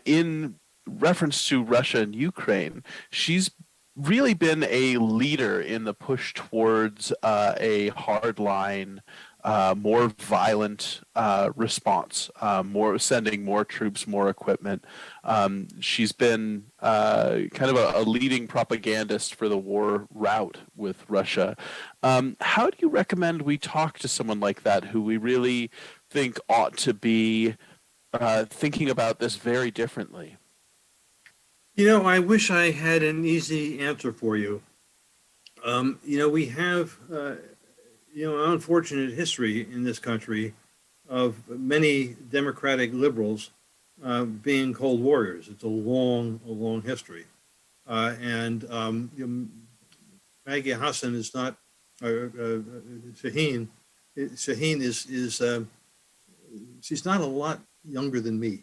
Speaker 4: In reference to Russia and Ukraine, she's really been a leader in the push towards a hardline, more violent response, sending more troops, more equipment. She's been kind of a leading propagandist for the war route with Russia. How do you recommend we talk to someone like that who we really think ought to be thinking about this very differently?
Speaker 2: I wish I had an easy answer for you. We have, an unfortunate history in this country of many Democratic liberals being cold warriors. It's a long history. Maggie Hassan is not, Shaheen is she's not a lot younger than me.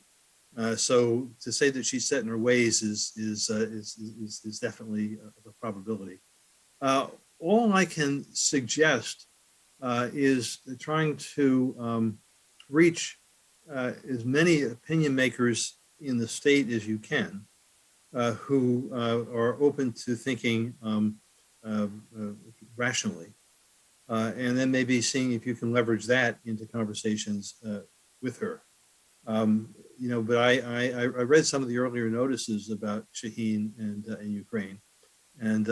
Speaker 2: So to say that she's set in her ways is definitely a probability. All I can suggest is trying to reach as many opinion makers in the state as you can, who are open to thinking rationally, and then maybe seeing if you can leverage that into conversations with her. But I read some of the earlier notices about Shaheen and Ukraine, and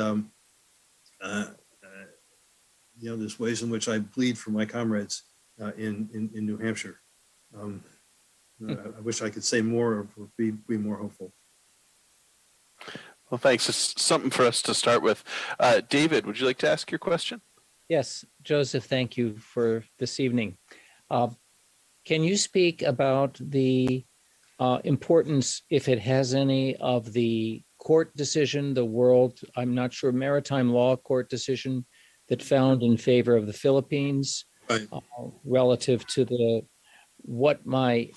Speaker 2: there's ways in which I bleed for my comrades in New Hampshire. I wish I could say more or be more hopeful.
Speaker 4: Well, thanks. It's something for us to start with. David, would you like to ask your question?
Speaker 6: Yes, Joseph, thank you for this evening. Can you speak about the importance, if it has any, of the court decision, I'm not sure, maritime law court decision that found in favor of the Philippines,
Speaker 2: Right.
Speaker 6: Relative to what my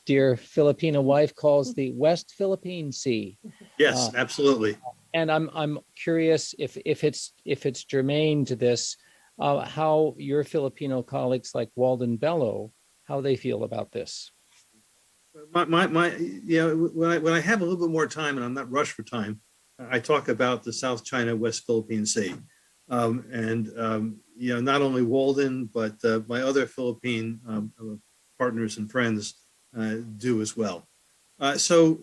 Speaker 6: dear Filipino wife calls the West Philippine Sea?
Speaker 2: Yes, absolutely.
Speaker 6: And I'm curious if it's germane to this, how your Filipino colleagues like Walden Bello, how they feel about this.
Speaker 2: When I have a little bit more time and I'm not rushed for time, I talk about the South China West Philippine Sea, not only Walden but my other Philippine partners and friends do as well. So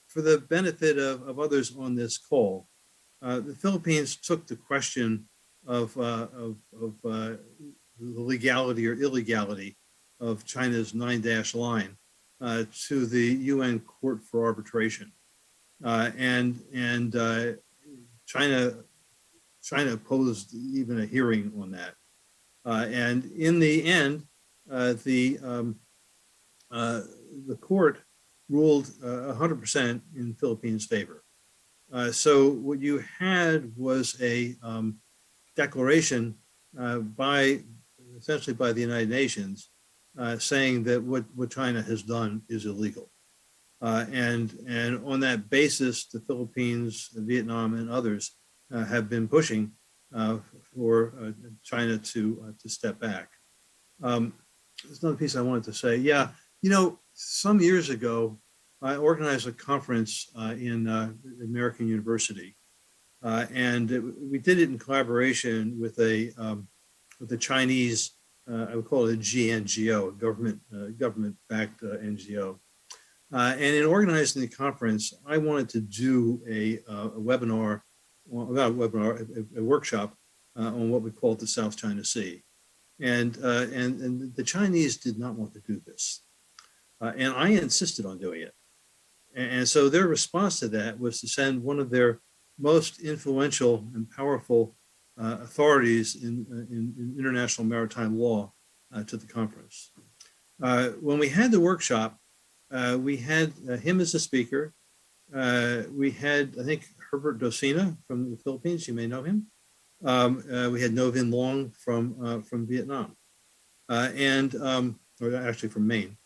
Speaker 2: for the benefit of others on this call, the Philippines took the question of the legality or illegality of China's 9-dash line to the UN Court for Arbitration, and China China opposed even a hearing on that. And in the end, the court ruled 100% in Philippines' favor. So what you had was a declaration essentially by the United Nations saying that what China has done is illegal. And on that basis, the Philippines, Vietnam, and others have been pushing for China to step back. There's another piece I wanted to say. Yeah, some years ago, I organized a conference in American University, and we did it in collaboration with the Chinese. I would call it a GNGO, a government-backed NGO. And in organizing the conference, I wanted to do a webinar, well, not a webinar, a workshop on what we call the South China Sea. And the Chinese did not want to do this. And I insisted on doing it. And so their response to that was to send one of their most influential and powerful authorities in international maritime law to the conference. When we had the workshop, we had him as a speaker. We had, I think, Herbert Docena from the Philippines. You may know him. We had No Vin Long from Vietnam, or actually from Maine.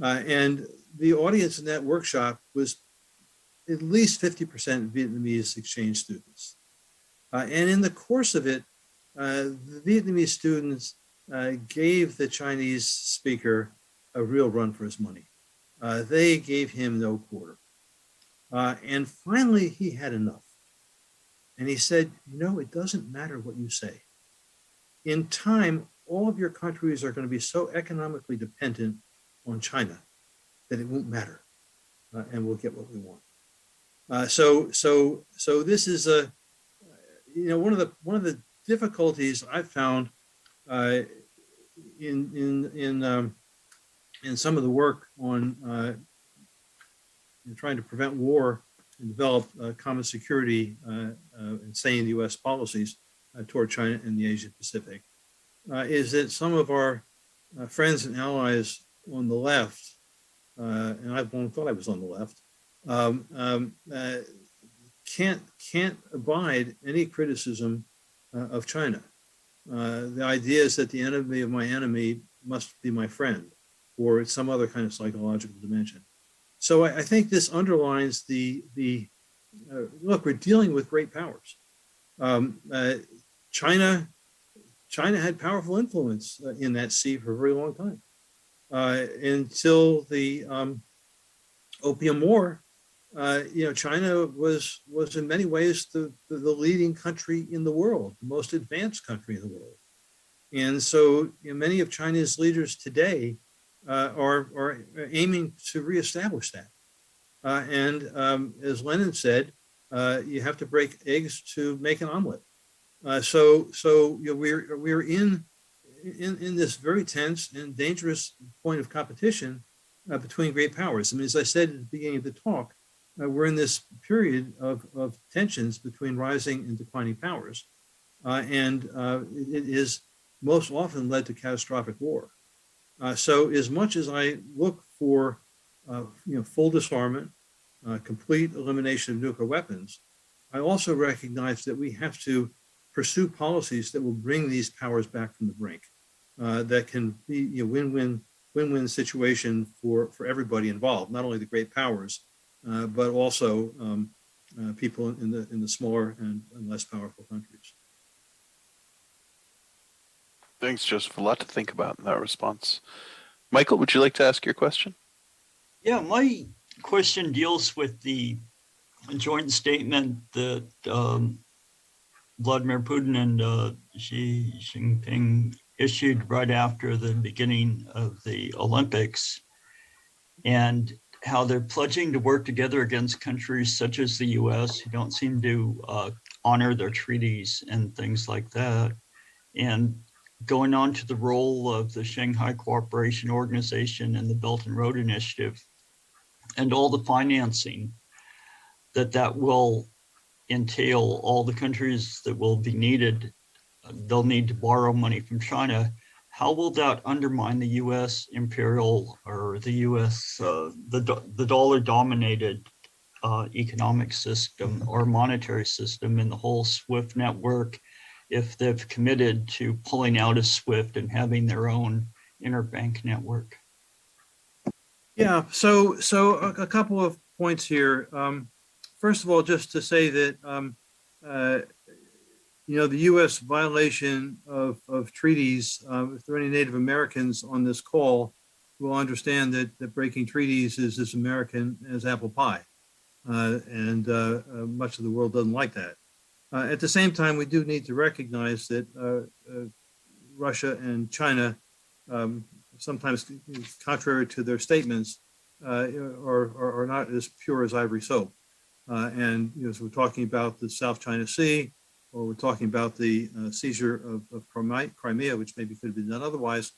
Speaker 2: And the audience in that workshop was at least 50% Vietnamese exchange students. And in the course of it, the Vietnamese students gave the Chinese speaker a real run for his money. They gave him no quarter. And finally, he had enough. And he said, it doesn't matter what you say. In time, all of your countries are going to be so economically dependent on China that it won't matter, and we'll get what we want. So this is one of the difficulties I've found in some of the work on trying to prevent war and develop common security and sane U.S. policies toward China and the Asia Pacific, is that some of our friends and allies on the left, and I've long thought I was on the left, can't abide any criticism of China. The idea is that the enemy of my enemy must be my friend, or it's some other kind of psychological dimension. So I think this underlines the look, we're dealing with great powers. China had powerful influence in that sea for a very long time, until the Opium War. China was in many ways the leading country in the world, the most advanced country in the world. And so many of China's leaders today are aiming to reestablish that. And as Lenin said, you have to break eggs to make an omelet. So we're in this very tense and dangerous point of competition between great powers. I mean, as I said at the beginning of the talk, we're in this period of tensions between rising and declining powers, and it is most often led to catastrophic war. So as much as I look for full disarmament, complete elimination of nuclear weapons, I also recognize that we have to pursue policies that will bring these powers back from the brink, that can be a win-win situation for everybody involved, not only the great powers, but also people in the smaller and less powerful countries.
Speaker 4: Thanks, Joseph. A lot to think about in that response. Michael, would you like to ask your question?
Speaker 7: Yeah, my question deals with the joint statement that Vladimir Putin and Xi Jinping issued right after the beginning of the Olympics, and how they're pledging to work together against countries such as the U.S. who don't seem to honor their treaties and things like that, and going on to the role of the Shanghai Cooperation Organization and the Belt and Road Initiative, and all the financing that will entail all the countries that will be needed. They'll need to borrow money from China. How will that undermine the U.S. imperial or the U.S. The dollar-dominated economic system or monetary system in the whole SWIFT network if they've committed to pulling out of SWIFT and having their own interbank network?
Speaker 2: Yeah, so a couple of points here. First of all, just to say that the U.S. violation of treaties. If there are any Native Americans on this call, will understand that breaking treaties is as American as apple pie, and much of the world doesn't like that. At the same time, we do need to recognize that Russia and China, sometimes contrary to their statements, are not as pure as ivory soap. And so we're talking about the South China Sea, or we're talking about the seizure of Crimea, which maybe could have been done otherwise.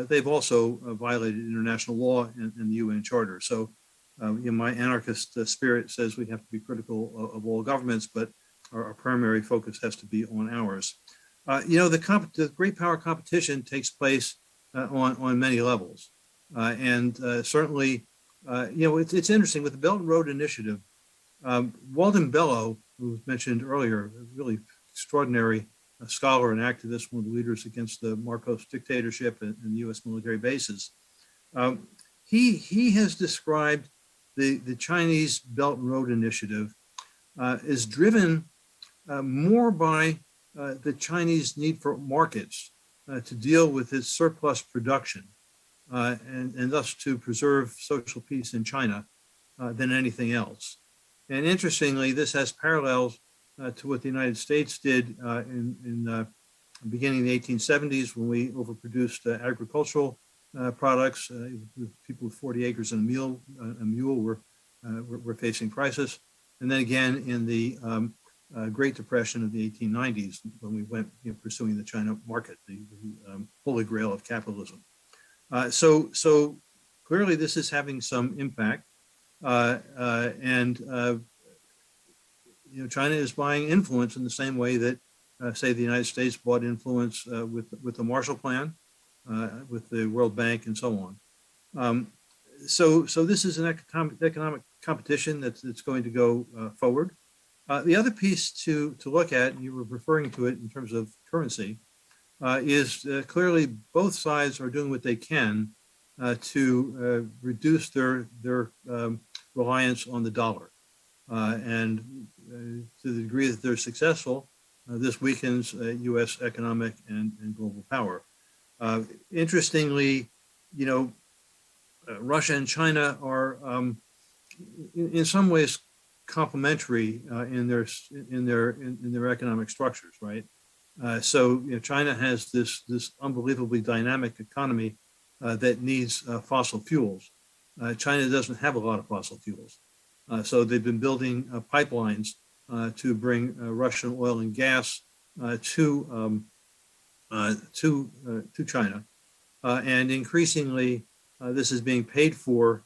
Speaker 2: They've also violated international law and the UN Charter. So my anarchist spirit says we have to be critical of all governments, but our primary focus has to be on ours. The great power competition takes place on many levels. And certainly, it's interesting with the Belt and Road Initiative. Walden Bellow, who was mentioned earlier, a really extraordinary scholar and activist, one of the leaders against the Marcos dictatorship and the U.S. military bases. He has described the Chinese Belt and Road Initiative is driven more by the Chinese need for markets to deal with its surplus production and thus to preserve social peace in China than anything else. And interestingly, this has parallels to what the United States did in the beginning of the 1870s when we overproduced agricultural products. People with 40 acres and a mule were facing crisis. And then again in the Great Depression of the 1890s when we went pursuing the China market, the holy grail of capitalism. So clearly this is having some impact. China is buying influence in the same way that, say, the United States bought influence with the Marshall Plan, with the World Bank, and so on. So this is an economic competition that's going to go forward. The other piece to look at, and you were referring to it in terms of currency, is clearly both sides are doing what they can to reduce their reliance on the dollar. And to the degree that they're successful, this weakens U.S. economic and global power. Interestingly, Russia and China are in some ways complementary in their economic structures, right? So China has this unbelievably dynamic economy that needs fossil fuels. China doesn't have a lot of fossil fuels. So they've been building pipelines to bring Russian oil and gas to China, and increasingly this is being paid for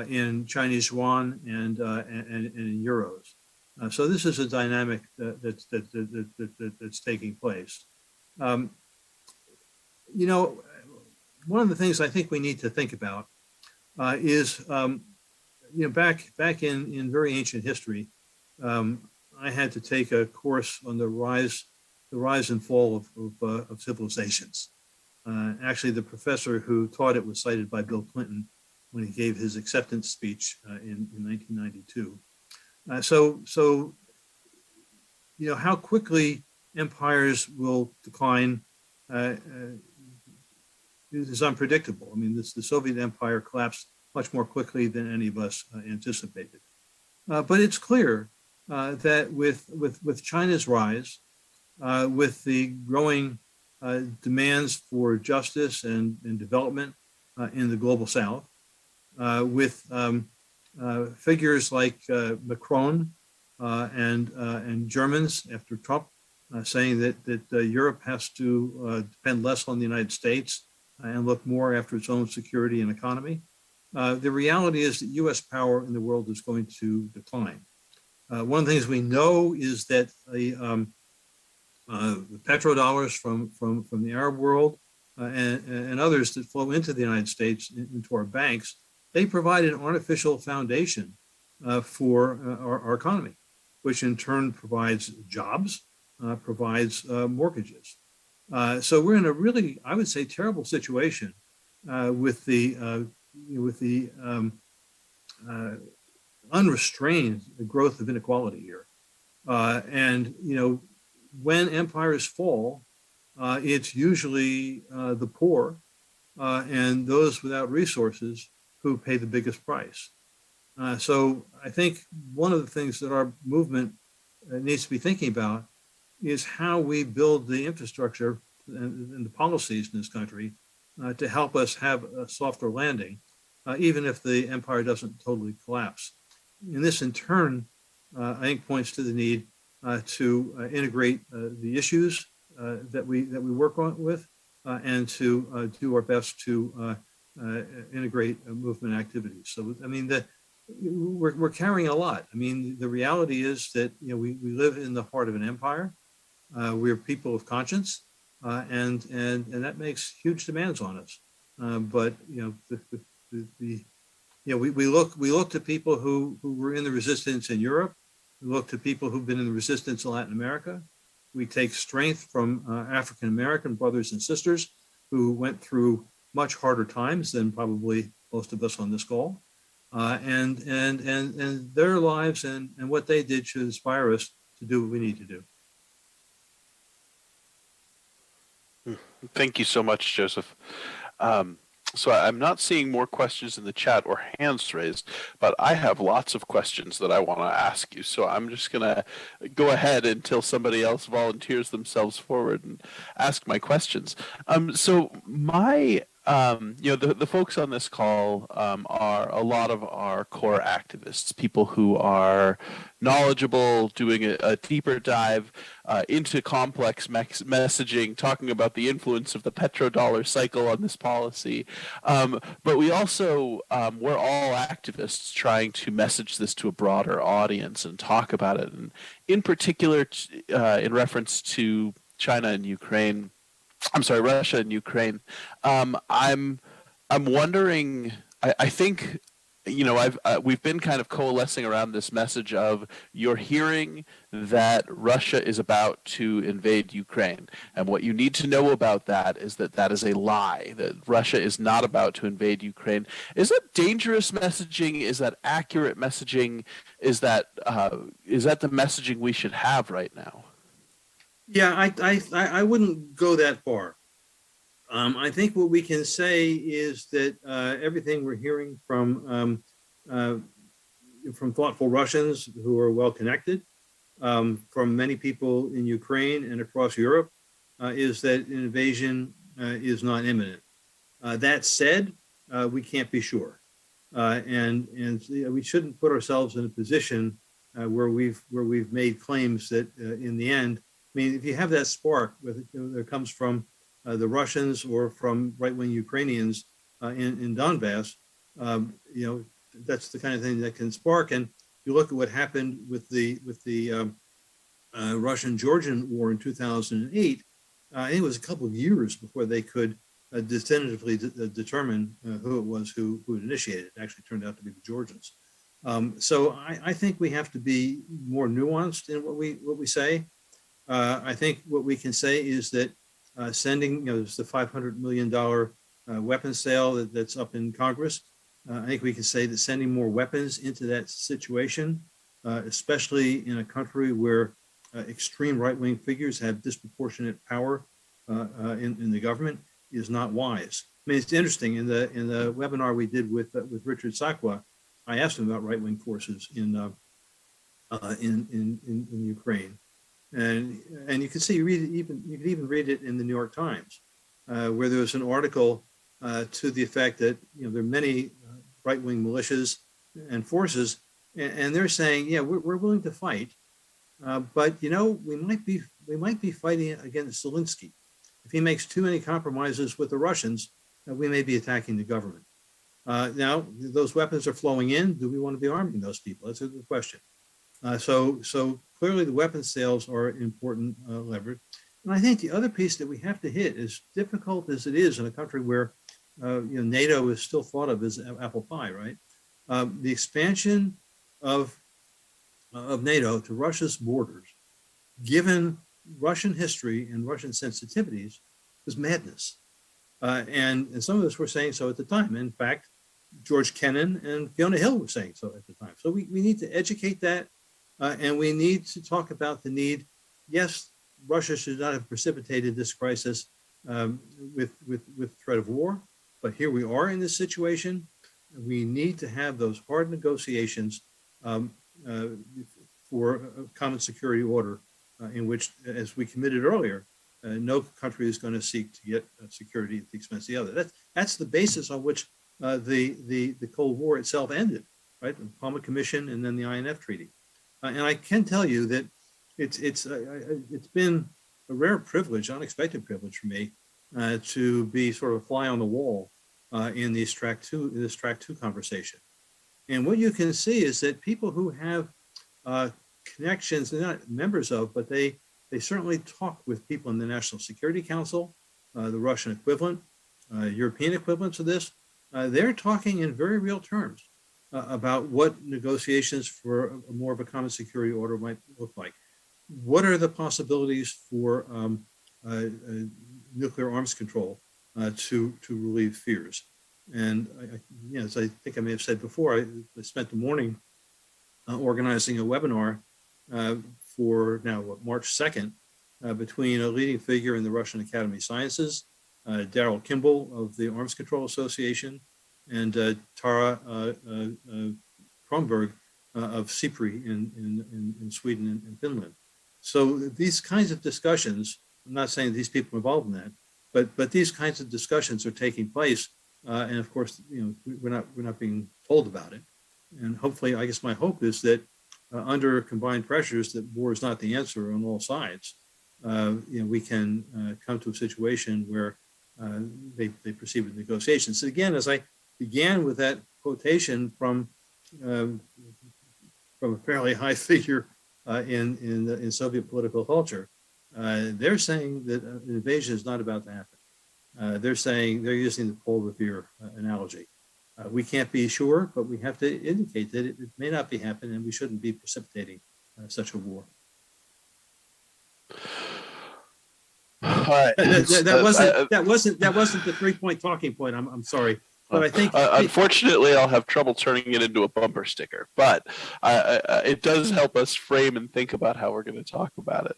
Speaker 2: in Chinese yuan and in euros. So this is a dynamic that's taking place. One of the things I think we need to think about is back in very ancient history, I had to take a course on the rise and fall of civilizations. Actually, the professor who taught it was cited by Bill Clinton when he gave his acceptance speech in 1992. So how quickly empires will decline is unpredictable. I mean, the Soviet Empire collapsed much more quickly than any of us anticipated. But it's clear that with China's rise, with the growing demands for justice and development in the global South, with figures like Macron and Germans after Trump saying that Europe has to depend less on the United States and look more after its own security and economy. The reality is that U.S. power in the world is going to decline. One of the things we know is that the petrodollars from the Arab world and others that flow into the United States, into our banks, they provide an artificial foundation for our economy, which in turn provides jobs, provides mortgages. So we're in a really, I would say, terrible situation with the unrestrained growth of inequality here. And when empires fall, it's usually the poor and those without resources who pay the biggest price. So I think one of the things that our movement needs to be thinking about is how we build the infrastructure and the policies in this country to help us have a softer landing, even if the empire doesn't totally collapse. And this in turn, I think points to the need to integrate the issues that we work on with and to do our best to integrate movement activities. So, I mean, we're carrying a lot. I mean, the reality is that we live in the heart of an empire. We're people of conscience, and that makes huge demands on us. But we look to people who were in the resistance in Europe. We look to people who've been in the resistance in Latin America. We take strength from African American brothers and sisters who went through much harder times than probably most of us on this call. And their lives and what they did should inspire us to do what we need to do.
Speaker 4: Thank you so much, Joseph. So I'm not seeing more questions in the chat or hands raised, but I have lots of questions that I want to ask you. So I'm just going to go ahead until somebody else volunteers themselves forward and ask my questions. So my the folks on this call are a lot of our core activists, people who are knowledgeable, doing a deeper dive into complex messaging, talking about the influence of the petrodollar cycle on this policy. But we also, we're all activists trying to message this to a broader audience and talk about it. And in particular, in reference to China and Ukraine, Russia and Ukraine. I'm wondering. I think we've been kind of coalescing around this message of you're hearing that Russia is about to invade Ukraine, and what you need to know about that is that is a lie. That Russia is not about to invade Ukraine. Is that dangerous messaging? Is that accurate messaging? Is that the messaging we should have right now?
Speaker 2: Yeah, I wouldn't go that far. I think what we can say is that everything we're hearing from thoughtful Russians who are well connected, from many people in Ukraine and across Europe, is that an invasion is not imminent. That said, we can't be sure, and we shouldn't put ourselves in a position where we've made claims that in the end. I mean, if you have that spark that comes from the Russians or from right-wing Ukrainians in Donbass, that's the kind of thing that can spark. And you look at what happened with the Russian-Georgian war in 2008. I think it was a couple of years before they could definitively determine who it was who initiated it. It actually turned out to be the Georgians. So I think we have to be more nuanced in what we say. I think what we can say is that sending, there's the $500 million weapons sale that's up in Congress. I think we can say that sending more weapons into that situation, especially in a country where extreme right-wing figures have disproportionate power in the government, is not wise. I mean, it's interesting. In the webinar we did with Richard Sakwa, I asked him about right-wing forces in Ukraine. And you can see, you can even read it in the New York Times, where there was an article to the effect that there are many right-wing militias and forces, and they're saying, yeah, we're willing to fight, but we might be fighting against Zelensky. If he makes too many compromises with the Russians, we may be attacking the government. Now, those weapons are flowing in. Do we want to be arming those people? That's a good question. So clearly the weapons sales are an important leverage. And I think the other piece that we have to hit, as difficult as it is in a country where NATO is still thought of as apple pie, right? The expansion of NATO to Russia's borders, given Russian history and Russian sensitivities, was madness. And some of us were saying so at the time. In fact, George Kennan and Fiona Hill were saying so at the time. So we need to educate that, and we need to talk about the need. Yes, Russia should not have precipitated this crisis with threat of war, but here we are in this situation. We need to have those hard negotiations for a common security order in which, as we committed earlier, no country is going to seek to get security at the expense of the other. That's the basis on which the Cold War itself ended, right? The Palmer Commission and then the INF Treaty. And I can tell you that it's been a rare privilege, unexpected privilege for me to be sort of a fly on the wall in this track two conversation. And what you can see is that people who have connections, they're not members of, but they certainly talk with people in the National Security Council, the Russian equivalent, European equivalents of this. They're talking in very real terms about what negotiations for more of a common security order might look like. What are the possibilities for nuclear arms control to relieve fears? And as I think I may have said before, I spent the morning organizing a webinar for now March 2nd between a leading figure in the Russian Academy of Sciences, Daryl Kimball of the Arms Control Association, and Tara Kronberg of CIPRI in Sweden and Finland. So these kinds of discussions, I'm not saying these people are involved in that, but these kinds of discussions are taking place, and of course, we're not being told about it. And hopefully, I guess my hope is that under combined pressures, that war is not the answer on all sides. We can come to a situation where they proceed with negotiations. So again, as I began with that quotation from a fairly high figure in Soviet political culture, they're saying that an invasion is not about to happen. They're using the Paul Revere analogy. We can't be sure, but we have to indicate that it may not be happening, and we shouldn't be precipitating such a war.
Speaker 4: All right.
Speaker 2: That wasn't the 3-point talking point. I'm sorry, but I think
Speaker 4: unfortunately I'll have trouble turning it into a bumper sticker. But it does help us frame and think about how we're going to talk about it.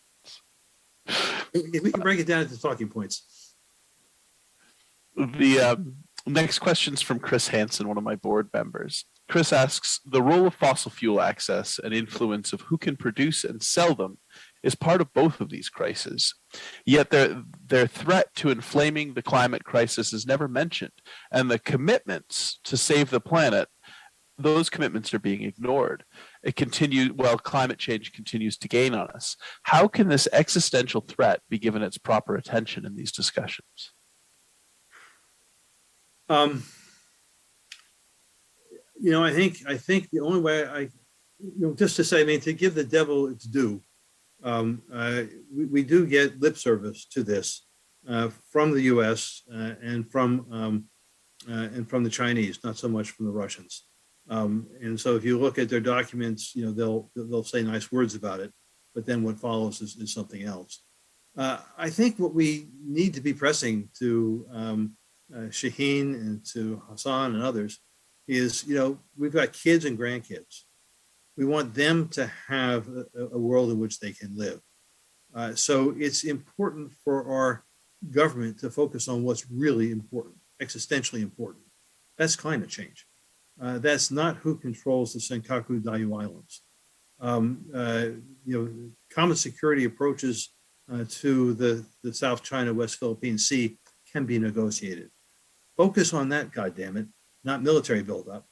Speaker 2: We can break it down into talking points.
Speaker 4: The next question is from Chris Hansen, one of my board members. Chris asks, the role of fossil fuel access and influence of who can produce and sell them is part of both of these crises. Yet their threat to inflaming the climate crisis is never mentioned, and the commitments to save the planet, those commitments are being ignored. It continues while climate change continues to gain on us. How can this existential threat be given its proper attention in these discussions?
Speaker 2: I think the only way just to say, to give the devil its due, we do get lip service to this from the U.S. and from the Chinese, not so much from the Russians. And so, if you look at their documents, they'll say nice words about it, but then what follows is something else. I think what we need to be pressing to Shaheen and to Hassan and others is, we've got kids and grandkids. We want them to have a world in which they can live. So it's important for our government to focus on what's really important, existentially important. That's climate change. That's not who controls the Senkaku Dayu Islands. Common security approaches to the South China West Philippine Sea can be negotiated. Focus on that, goddammit, not military buildup.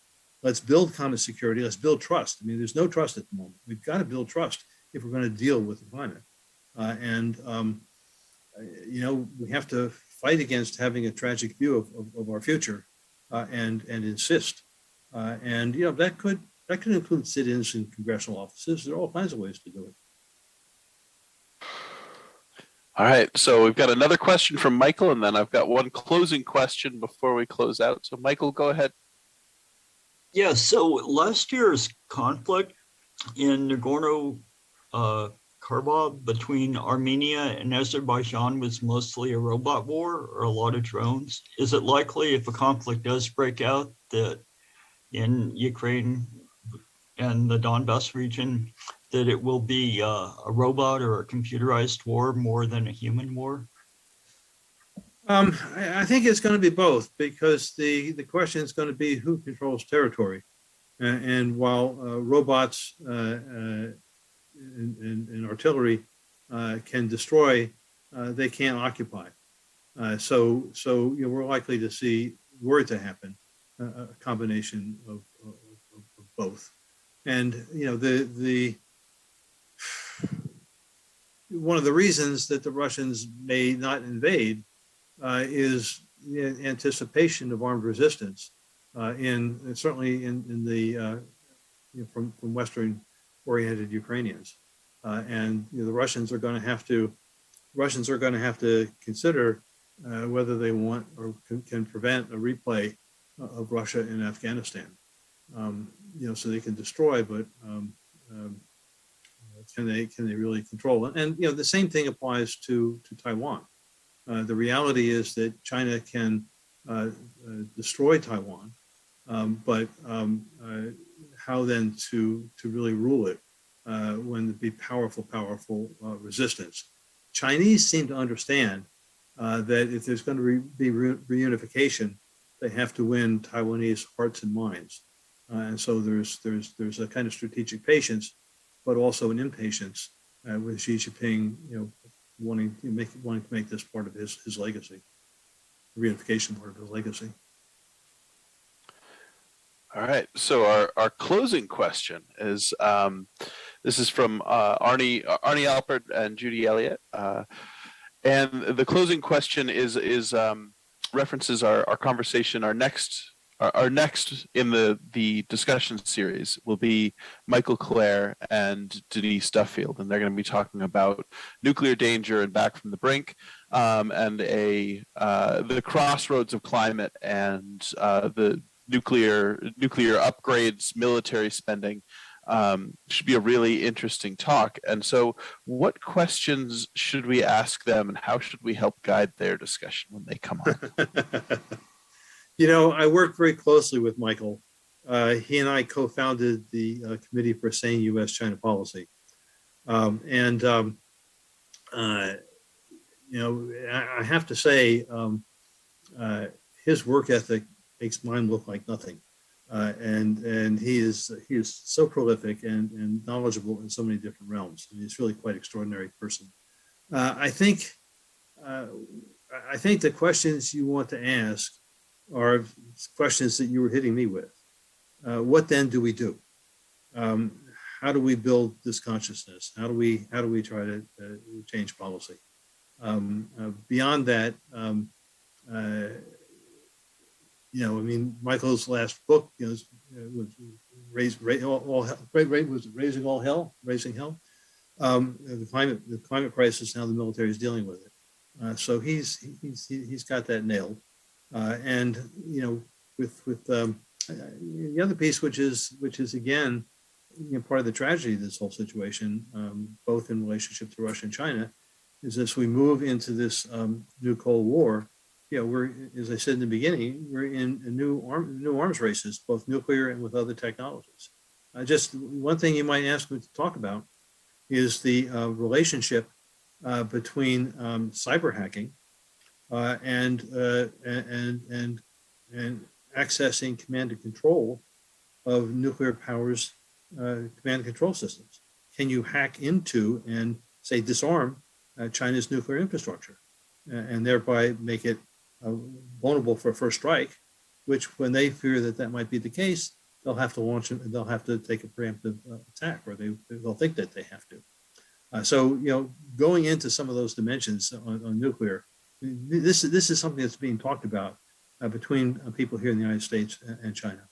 Speaker 2: Let's build common security. Let's build trust. There's no trust at the moment. We've got to build trust if we're going to deal with the climate. We have to fight against having a tragic view of our future and insist. That could That can include sit-ins in congressional offices. There are all kinds of ways to do it.
Speaker 4: All right, so we've got another question from Michael, and then I've got one closing question before we close out. So Michael, go ahead.
Speaker 7: Yeah, so last year's conflict in Nagorno-Karabakh between Armenia and Azerbaijan was mostly a robot war or a lot of drones. Is it likely if a conflict does break out that in Ukraine and the Donbass region that it will be a robot or a computerized war more than a human war?
Speaker 2: I think it's going to be both, because the question is going to be who controls territory. And while robots and artillery can destroy, they can't occupy. So we're likely to see, were it to happen, a combination of both. And one of the reasons that the Russians may not invade is the anticipation of armed resistance, certainly in the from Western-oriented Ukrainians, and the Russians are going to have to consider whether they want or can prevent a replay of Russia in Afghanistan. So they can destroy, but can they really control it? And the same thing applies to Taiwan. The reality is that China can destroy Taiwan, but how then to really rule it when there be powerful resistance? Chinese seem to understand that if there's going to be reunification, they have to win Taiwanese hearts and minds, and so there's a kind of strategic patience, but also an impatience with Xi Jinping, wanting to make this part of his legacy, the reunification part of his legacy.
Speaker 4: All right, so our closing question is, this is from Arnie Alpert and Judy Elliott, and the closing question is references our conversation. Our next in the discussion series will be Michael Clare and Denise Duffield, and they're going to be talking about nuclear danger and back from the brink, and the crossroads of climate and the nuclear upgrades, military spending. Should be a really interesting talk. And so what questions should we ask them, and how should we help guide their discussion when they come on?
Speaker 2: I work very closely with Michael. He and I co-founded the Committee for Sane U.S China Policy. I have to say, his work ethic makes mine look like nothing. And he is so prolific and knowledgeable in so many different realms. He's really quite an extraordinary person. I think the questions you want to ask are questions that you were hitting me with. What then do we do? How do we build this consciousness? How do we try to change policy? Beyond that, Michael's last book, was Raising All Hell. The climate crisis, how the military is dealing with it. So he's got that nailed. With the other piece, which is again, part of the tragedy of this whole situation, both in relationship to Russia and China, is as we move into this new Cold War, we're, as I said in the beginning, we're in a new arms races, both nuclear and with other technologies. Just one thing you might ask me to talk about is the relationship between cyber hacking and accessing command and control of nuclear powers command and control systems. Can you hack into and say disarm China's nuclear infrastructure and thereby make it vulnerable for a first strike, which when they fear that might be the case, they'll have to launch it, they'll have to take a preemptive attack, or they'll think that they have to. So going into some of those dimensions on nuclear, this is something that's being talked about between people here in the United States and China.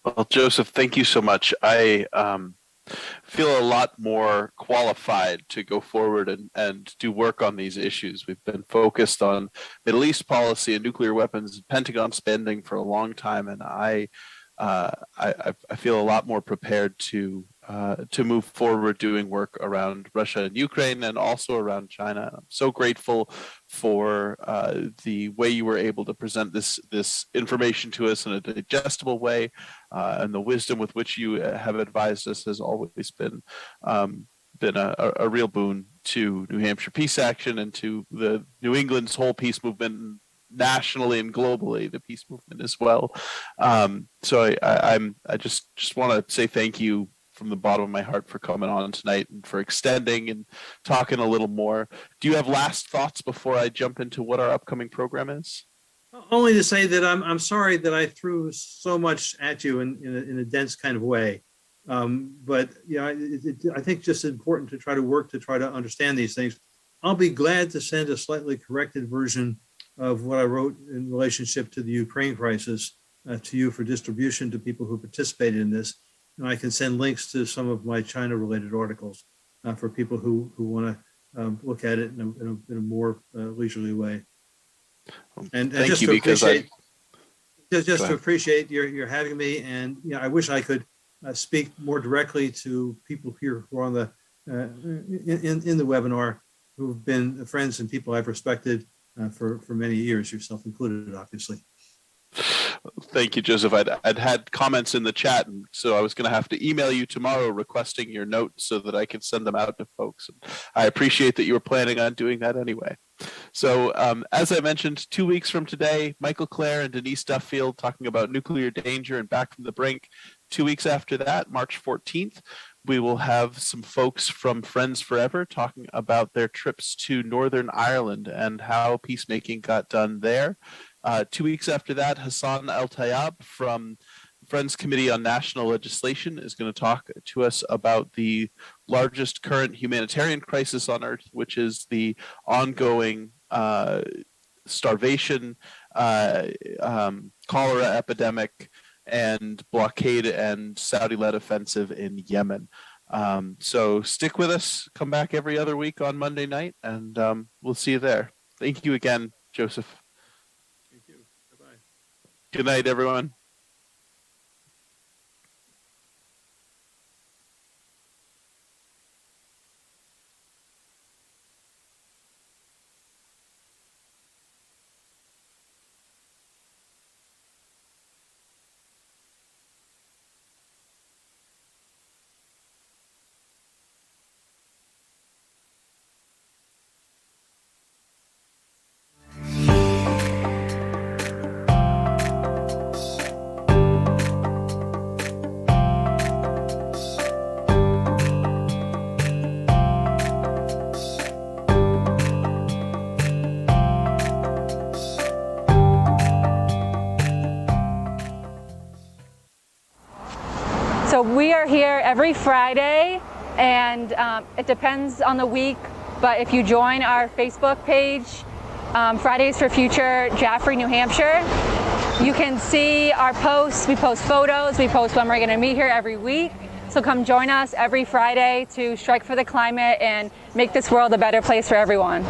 Speaker 4: Well, Joseph, thank you so much. I feel a lot more qualified to go forward and do work on these issues. We've been focused on Middle East policy and nuclear weapons, and Pentagon spending for a long time, and I feel a lot more prepared to move forward doing work around Russia and Ukraine and also around China. I'm so grateful for the way you were able to present this information to us in a digestible way, and the wisdom with which you have advised us has always been a real boon to New Hampshire Peace Action and to the New England's whole peace movement nationally and globally, the peace movement as well. So I just want to say thank you from the bottom of my heart for coming on tonight and for extending and talking a little more. Do you have last thoughts before I jump into what our upcoming program is?
Speaker 2: Only to say that I'm sorry that I threw so much at you in a dense kind of way. But yeah, I think just important to try to work to try to understand these things. I'll be glad to send a slightly corrected version of what I wrote in relationship to the Ukraine crisis to you for distribution to people who participated in this. And I can send links to some of my China-related articles for people who want to look at it in a more leisurely way. And
Speaker 4: Thank
Speaker 2: just
Speaker 4: you,
Speaker 2: to
Speaker 4: because
Speaker 2: appreciate, just to appreciate your having me. And I wish I could speak more directly to people here who are on the in the webinar who've been friends and people I've respected for many years, yourself included, obviously.
Speaker 4: Thank you, Joseph. I'd had comments in the chat, and so I was going to have to email you tomorrow requesting your notes so that I could send them out to folks. And I appreciate that you were planning on doing that anyway. So as I mentioned, 2 weeks from today, Michael Clare and Denise Duffield talking about nuclear danger and Back from the Brink. 2 weeks after that, March 14th, we will have some folks from Friends Forever talking about their trips to Northern Ireland and how peacemaking got done there. 2 weeks after that, Hassan Al-Tayyab from Friends Committee on National Legislation is going to talk to us about the largest current humanitarian crisis on Earth, which is the ongoing starvation, cholera epidemic, and blockade and Saudi-led offensive in Yemen. So stick with us. Come back every other week on Monday night, and we'll see you there. Thank you again, Joseph.
Speaker 2: Thank you. Bye-bye.
Speaker 4: Good night, everyone.
Speaker 8: So we are here every Friday, and it depends on the week, but if you join our Facebook page, Fridays for Future Jaffrey, New Hampshire, you can see our posts. We post photos, we post when we're going to meet here every week. So come join us every Friday to strike for the climate and make this world a better place for everyone.